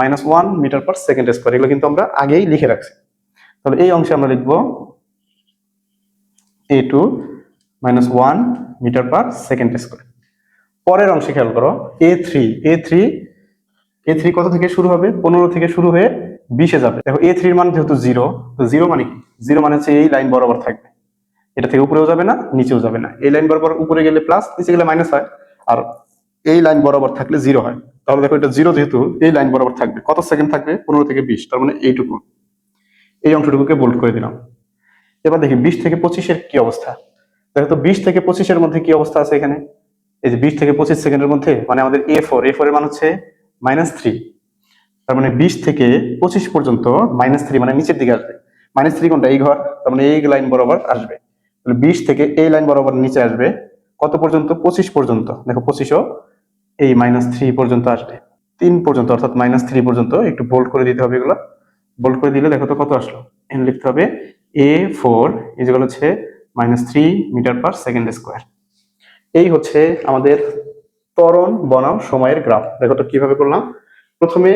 -1 মিটার পার সেকেন্ড স্কোয়ার। এগুলো কিন্তু আমরা আগেই লিখে রাখছি। তাহলে এই অংশে আমরা লিখবো a2 -1 metre per second square. পরের অংশে খেয়াল করো, এ থ্রি কত থেকে শুরু হবে, 15 থেকে শুরু হয়ে 20-এ যাবে। দেখো a3 এর মান যেহেতু 0, তো 0 মানে কি, 0 মানে হচ্ছে এই লাইন বরাবর থাকবে, এটা থেকে উপরেও যাবে না নিচেও যাবে না। এই লাইন বরাবর উপরে গেলে প্লাস, নিচে গেলে মাইনাস হয়, আর এই লাইন বরাবর থাকলে 0 হয়। তাহলে দেখো এটা 0 যেহেতু এই লাইন বরাবর থাকবে, কত সেকেন্ড থাকবে, 15 থেকে 20, তার মানে এইটুকু, এই অংশটুকুকে বোল্ড করে দিলাম। এবার দেখি 20 থেকে 25-এর কি অবস্থা। দেখো তো 20 থেকে 25-এর মধ্যে কি অবস্থা আছে এখানে, এই যে 20 থেকে 25 সেকেন্ডের মধ্যে, মানে আমাদের a4 এর মান হচ্ছে -3। তার মানে 20 থেকে 25 পর্যন্ত -3 মানে নিচের দিকে আসবে। -3 কোনটা, এই ঘর, তার মানে এই লাইন বরাবর আসবে। তাহলে 20 থেকে এই লাইন বরাবর নিচে আসবে কত পর্যন্ত, 25 পর্যন্ত। দেখো 25ও এই -3 পর্যন্ত আসবে, 3 পর্যন্ত, অর্থাৎ -3 পর্যন্ত। একটু বোল্ড করে দিতে হবে এগুলো, বোল্ড করে দিলে দেখো তো কত আসলো। এখানে লিখতে হবে a4 ইকুয়াল হচ্ছে -3 মিটার পার সেকেন্ড স্কোয়ার। এই হচ্ছে আমাদের ত্বরণ বনাম সময়ের গ্রাফ। দেখো তো কিভাবে করলাম, প্রথমে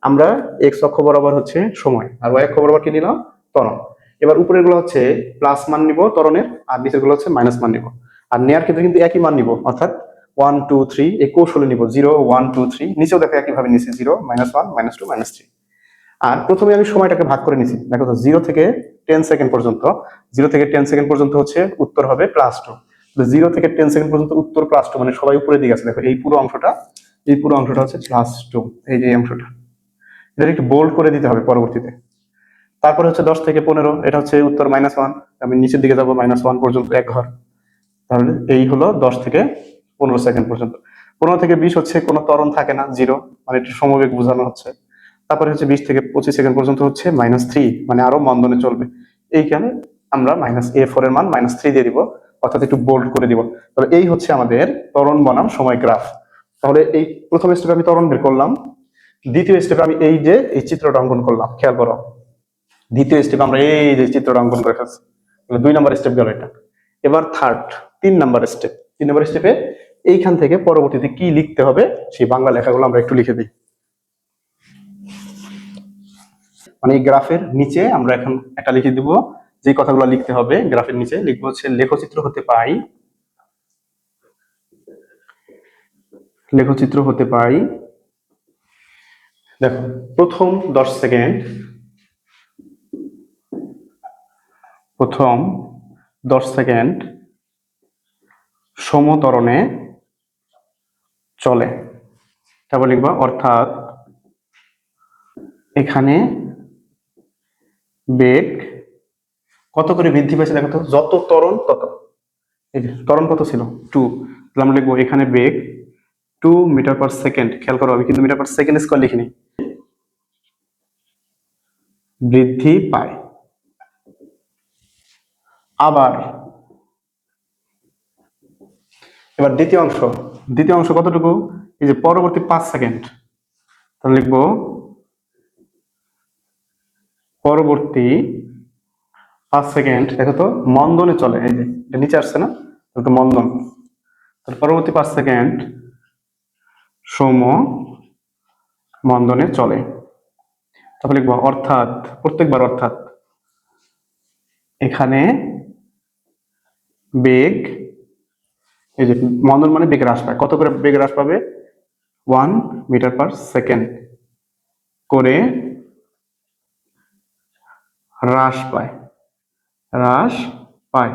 আমরা এক্স অক্ষ বরাবর হচ্ছে সময়, আর ওয়াই অক্ষ বরাবর কি নিলাম, ত্বরণ। এবার উপরের গুলো হচ্ছে প্লাস মান নিব ত্বরণের, আর নিচের গুলো হচ্ছে মাইনাস মান নিব। আর নেয়ার ক্ষেত্রে কিন্তু একই মান নিব, অর্থাৎ 1 2 3 এই কৌশলে নিব 0 1 2 3, নিচেও দেখো একইভাবে নিছি 0 -1 -2 -3। আর প্রথমে আমি সময়টাকে ভাগ করে নিছি, দেখো তো 0 থেকে 10 সেকেন্ড পর্যন্ত, 0 থেকে 10 সেকেন্ড পর্যন্ত হচ্ছে উত্তর হবে +2। 0 থেকে 10 সেকেন্ড পর্যন্ত উত্তর +2 মানে সবাই উপরের দিকে আছে, দেখো এই পুরো অংশটা হচ্ছে +2, এই যে এই অংশটা, এটা একটু বোল্ড করে দিতে হবে পরবর্তীতে। তারপরে হচ্ছে 10 থেকে 15, এটা হচ্ছে উত্তর -1, আমি নিচের দিকে যাবো -1 পর্যন্ত এক ঘর, তাহলে এই হলো 10 থেকে 15 সেকেন্ড পর্যন্ত। 15 থেকে 20 হচ্ছে কোনো ত্বরণ থাকে না, 0 মানে একটু সমবেগ বোঝানো হচ্ছে। তারপরে হচ্ছে 20 থেকে 25 সেকেন্ড পর্যন্ত হচ্ছে -3 মানে আরো মন্দনে চলবে, এইখানে আমরা -a4 এর মান -3 দিয়ে দিব, অর্থাৎ একটু বোল্ড করে দিব। তাহলে এই হচ্ছে আমাদের ত্বরণ বনাম সময় গ্রাফ। তাহলে এই প্রথম স্টেপে আমি ত্বরণ বের করলাম, দ্বিতীয় স্টেপে আমি এই যে এই চিত্রটা অঙ্কন করলাম, খেয়াল করো দ্বিতীয় স্টেপে আমরা এই যে চিত্রটা অঙ্কন করে ফেলছি, 2 নম্বর স্টেপ গেল এটা। এবার তিন নাম্বার স্টেপে এইখান থেকে পরবর্তীতে কি লিখতে হবে সেই বাংলা লেখাগুলো আমরা একটু লিখে দিই। মানে এই গ্রাফের নিচে আমরা এখন একটা লিখে দিব, যে কথাগুলো লিখতে হবে গ্রাফের নিচে লিখবো হচ্ছে লেখচিত্র হতে পাই। দেখো প্রথম 10 সেকেন্ড সমত্বরণে চলে, তারপর লিখবা অর্থাৎ এখানে বেগ কত করে বৃদ্ধি পাইছে, দেখো তো যত ত্বরণ তত, এই যে ত্বরণ কত ছিল 2, তাহলে আমরা লিখবো এখানে বেগ 2 মিটার পার সেকেন্ড। খেয়াল করো আমি কিন্তু মিটার পার সেকেন্ড স্কয়ার লিখিনি, বৃদ্ধি পায়। আবার এবার দ্বিতীয় অংশ কতটুকু, এই যে পরবর্তী 5 সেকেন্ড, তাহলে লিখবো পরবর্তী 5 সেকেন্ড, দেখো তো মন্দনে চলে, এই যে এটা নিচে আসছে না, তো মন্দন, তাহলে পরবর্তী 5 সেকেন্ড সম মন্দনে চলে। তারপর লিখবো অর্থাৎ প্রত্যেকবার অর্থাৎ এখানে বেগ, এই যে মন্দন মানে বেগ হ্রাস পায়, কত করে বেগ হ্রাস পাবে 1 মিটার পার সেকেন্ড করে হ্রাস পায়।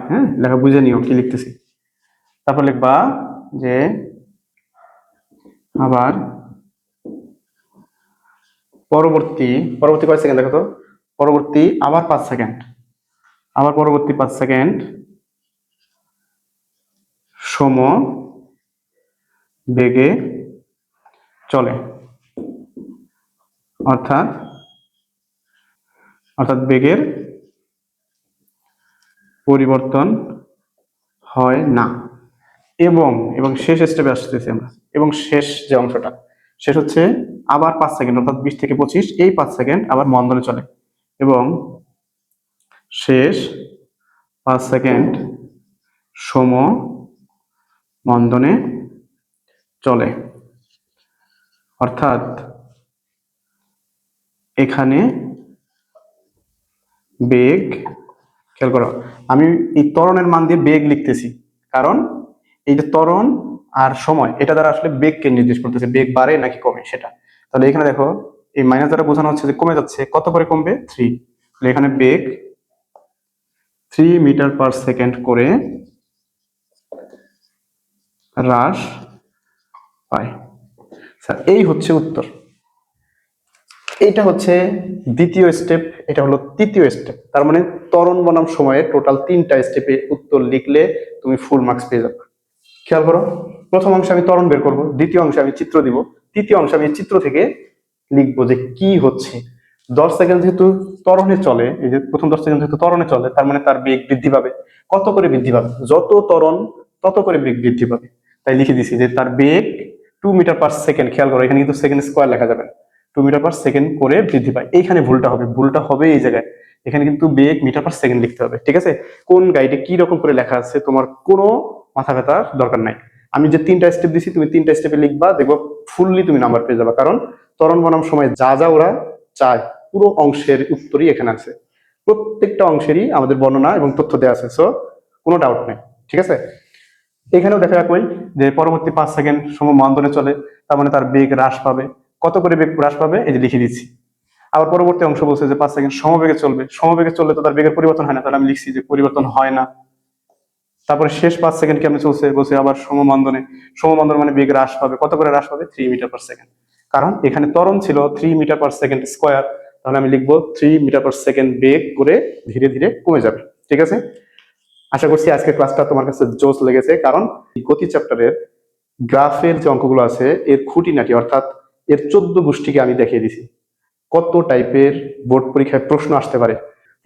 হ্যাঁ, লেখা বুঝে নিও কি লিখতেছি। তারপর লিখবা যে আবার পরবর্তী কয় সেকেন্ড, দেখো তো পরবর্তী আবার 5 সেকেন্ড, পরবর্তী 5 সেকেন্ড সম বেগে চলে, অর্থাৎ বেগের পরিবর্তন হয় না। এবং শেষ স্টেপে আসতেছি আমরা, এবং শেষ যে অংশটা শেষ হচ্ছে আবার 5 সেকেন্ড, অর্থাৎ 20 থেকে 25 এই 5 সেকেন্ড আবার মন্দনে চলে, এবং শেষ 5 সেকেন্ড সম মন্দনে চলে, অর্থাৎ এখানে বেগ, খেয়াল করো আমি এই ত্বরণের মান দিয়ে বেগ লিখতেছি, কারণ এই যে ত্বরণ আর সময় এটা দ্বারা আসলে বেগকে নির্দেশ করতেছে, বেগ বাড়ে নাকি কমে সেটা। তাহলে এখানে দেখো এই মাইনাস দ্বারা বোঝানো হচ্ছে যে কমে যাচ্ছে, কত করে কমবে 3, তাহলে এখানে বেগ 3 মিটার পার সেকেন্ড করে হ্রাস পায়। এই হচ্ছে উত্তর, এইটা হচ্ছে দ্বিতীয় স্টেপ, এটা হলো তৃতীয় স্টেপ। তার মানে ত্বরণ বনাম সময়ে টোটাল 3টা স্টেপে উত্তর লিখলে তুমি ফুল মার্কস পেয়ে যাবে। খেয়াল করো প্রথম অংশে আমি ত্বরণ বের করব, দ্বিতীয় অংশে আমি চিত্র দিব, তৃতীয় অংশে আমি চিত্র থেকে লিখবো যে কি হচ্ছে। 10 সেকেন্ড যেহেতু ত্বরণে চলে, এই যে প্রথম 10 সেকেন্ড যেহেতু ত্বরণে চলে, তার মানে তার বেগ বৃদ্ধি পাবে, কত করে বৃদ্ধি পাবে, যত ত্বরণ তত করে বেগ বৃদ্ধি পাবে। তাই লিখে দিছি যে তার বেগ 2 মিটার পার সেকেন্ড, খেয়াল করো এখানে কিন্তু সেকেন্ড স্কয়ার লেখা যাবে, 2 মিটার পার সেকেন্ড করে বৃদ্ধি পায়। এইখানে ভুলটা হবে এই জায়গায়, এখানে কিন্তু বেগ মিটার পার সেকেন্ড লিখতে হবে, ঠিক আছে। কোন গাইডে কি রকম করে লেখা আছে তোমার কোনো মাথা ব্যথার দরকার নাই, আমি যে 3টা স্টেপ দিছি তুমি 3টা স্টেপে লিখবা, দেখবো ফুললি তুমি নাম্বার পেয়ে যাবে, কারণ ত্বরণ বনাম সময় যা যা ওরা চায় পুরো অংশের উত্তরই এখানে আছে, প্রত্যেকটা অংশেরই আমাদের বর্ণনা এবং তথ্য দেওয়া আছে, সো কোনো ডাউট নেই, ঠিক আছে। এখানেও দেখা একই, যে পরবর্তী 5 সেকেন্ড সমমন্দনে চলে, তার মানে তার বেগ হ্রাস পাবে। কত করে বেগ হ্রাস পাবে এই যে লিখে দিচ্ছি। আবার পরবর্তী অংশ বলছে যে 5 সেকেন্ড সমবেগে চলবে, সমবেগে চললে তো তার বেগের পরিবর্তন হয় না, তাহলে আমি লিখছি যে পরিবর্তন হয় না। তারপরে শেষ 5 সেকেন্ড কেমন চলছে বলছে আবার সমমন্দনে, সমমন্দন মানে বেগ হ্রাস পাবে, কত করে হ্রাস পাবে 3 মিটার পার সেকেন্ড। কারণ এখানে ত্বরণ ছিল 3 মিটার পার সেকেন্ড স্কোয়ার, তাহলে আমি লিখবো 3 মিটার পার সেকেন্ড বেগ করে ধীরে ধীরে কমে যাবে। ঠিক আছে, আশা করছি আজকের ক্লাসটা তোমার কাছে জোস লেগেছে, কারণ এই গতি চ্যাপ্টারের গ্রাফের যে অঙ্কগুলো আছে এর খুঁটিনাটি অর্থাৎ এর 14 গোষ্ঠীকে আমি দেখিয়ে দিছি কত টাইপের বোর্ড পরীক্ষায় প্রশ্ন আসতে পারে।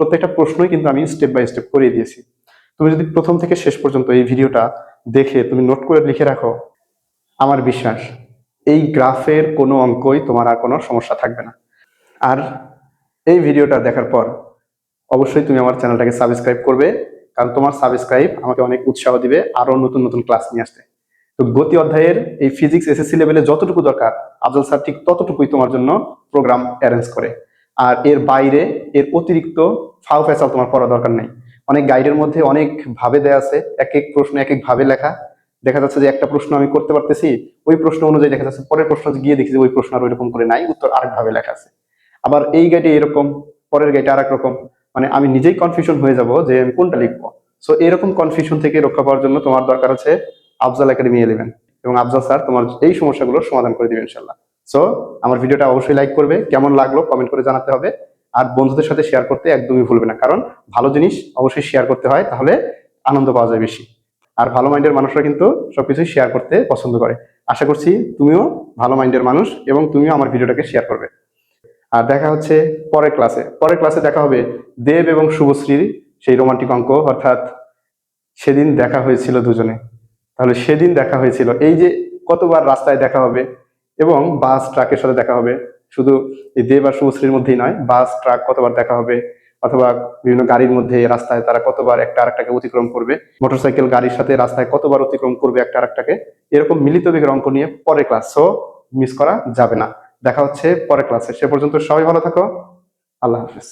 প্রত্যেকটা প্রশ্নই কিন্তু আমি স্টেপ বাই স্টেপ করিয়ে দিয়েছি। তুমি যদি প্রথম থেকে শেষ পর্যন্ত এই ভিডিওটা দেখে তুমি নোট করে লিখে রাখো, আমার বিশ্বাস এই গ্রাফের কোনো অঙ্কই তোমার আর কোনো সমস্যা থাকবে না। আর এই ভিডিওটা দেখার পর অবশ্যই তুমি আমার চ্যানেলটাকে সাবস্ক্রাইব করবে, কারণ তোমার সাবস্ক্রাইব আমাকে অনেক উৎসাহ দিবে আরো নতুন নতুন ক্লাস নিয়ে আসতে। তো গতি অধ্যায়ের এই ফিজিক্স এসএসসি লেভেলে যতটুকু দরকার আফজল স্যার ঠিক ততটুকুই তোমার জন্য প্রোগ্রাম অ্যারেঞ্জ করে। আর এর বাইরে এর অতিরিক্ত ফাও ফেসাল তোমার পড়া দরকার নেই। অনেক গাইডের মধ্যে অনেক ভাবে দেয়া আছে, এক এক প্রশ্ন এক এক ভাবে লেখা। দেখা যাচ্ছে যে একটা প্রশ্ন আমি করতে পারতেছি, ওই প্রশ্ন অনুযায়ী দেখা যাচ্ছে পরের প্রশ্ন গিয়ে দেখি যে ওই প্রশ্ন আর ওইরকম করে নাই, উত্তর আরেক ভাবে লেখা আছে। আবার এই গাইডে এরকম, পরের গাইডে আরেক রকম, মানে আমি নিজেই কনফিউশন হয়ে যাব যে আমি কোনটা লিখবো। সো এরকম কনফিউশন থেকে রক্ষা পাওয়ার জন্য তোমার দরকার আছে আফজাল একাডেমি 11, এবং আফজাল স্যার তোমার এই সমস্যাগুলোর সমাধান করে দিবে ইনশাল্লাহ। সো আমার ভিডিওটা অবশ্যই লাইক করবে, কেমন লাগলো কমেন্ট করে জানাতে হবে, আর বন্ধুদের সাথে শেয়ার করতে একদমই ভুলবে না, কারণ ভালো জিনিস অবশ্যই শেয়ার করতে হয়, তাহলে আনন্দ পাওয়া যায় বেশি। আর ভালো মাইন্ডের মানুষরা কিন্তু সবকিছুই শেয়ার করতে পছন্দ করে। আশা করছি তুমিও ভালো মাইন্ডের মানুষ এবং তুমিও আমার ভিডিওটাকে শেয়ার করবে। আর দেখা হচ্ছে পরের ক্লাসে। পরের ক্লাসে দেখা হবে দেব এবং শুভশ্রীর সেই রোমান্টিক অঙ্ক, অর্থাৎ সেদিন দেখা হয়েছিল দুজনে। তাহলে সেদিন দেখা হয়েছিল, এই যে কতবার রাস্তায় দেখা হবে এবং বাস ট্রাকের সাথে দেখা হবে, শুধু এই দেব আর শুভশ্রীর মধ্যেই নয়, বাস ট্রাক কতবার দেখা হবে, অথবা বিভিন্ন গাড়ির মধ্যে রাস্তায় তারা কতবার একটা আরেকটাকে অতিক্রম করবে, মোটরসাইকেল গাড়ির সাথে রাস্তায় কতবার অতিক্রম করবে একটা আরেকটাকে, এরকম মিলিত বেগের অঙ্ক নিয়ে পরের ক্লাস। সো মিস করা যাবে না। দেখা হচ্ছে পরের ক্লাসে, সে পর্যন্ত সবাই ভালো থাকো। আল্লাহ হাফিজ।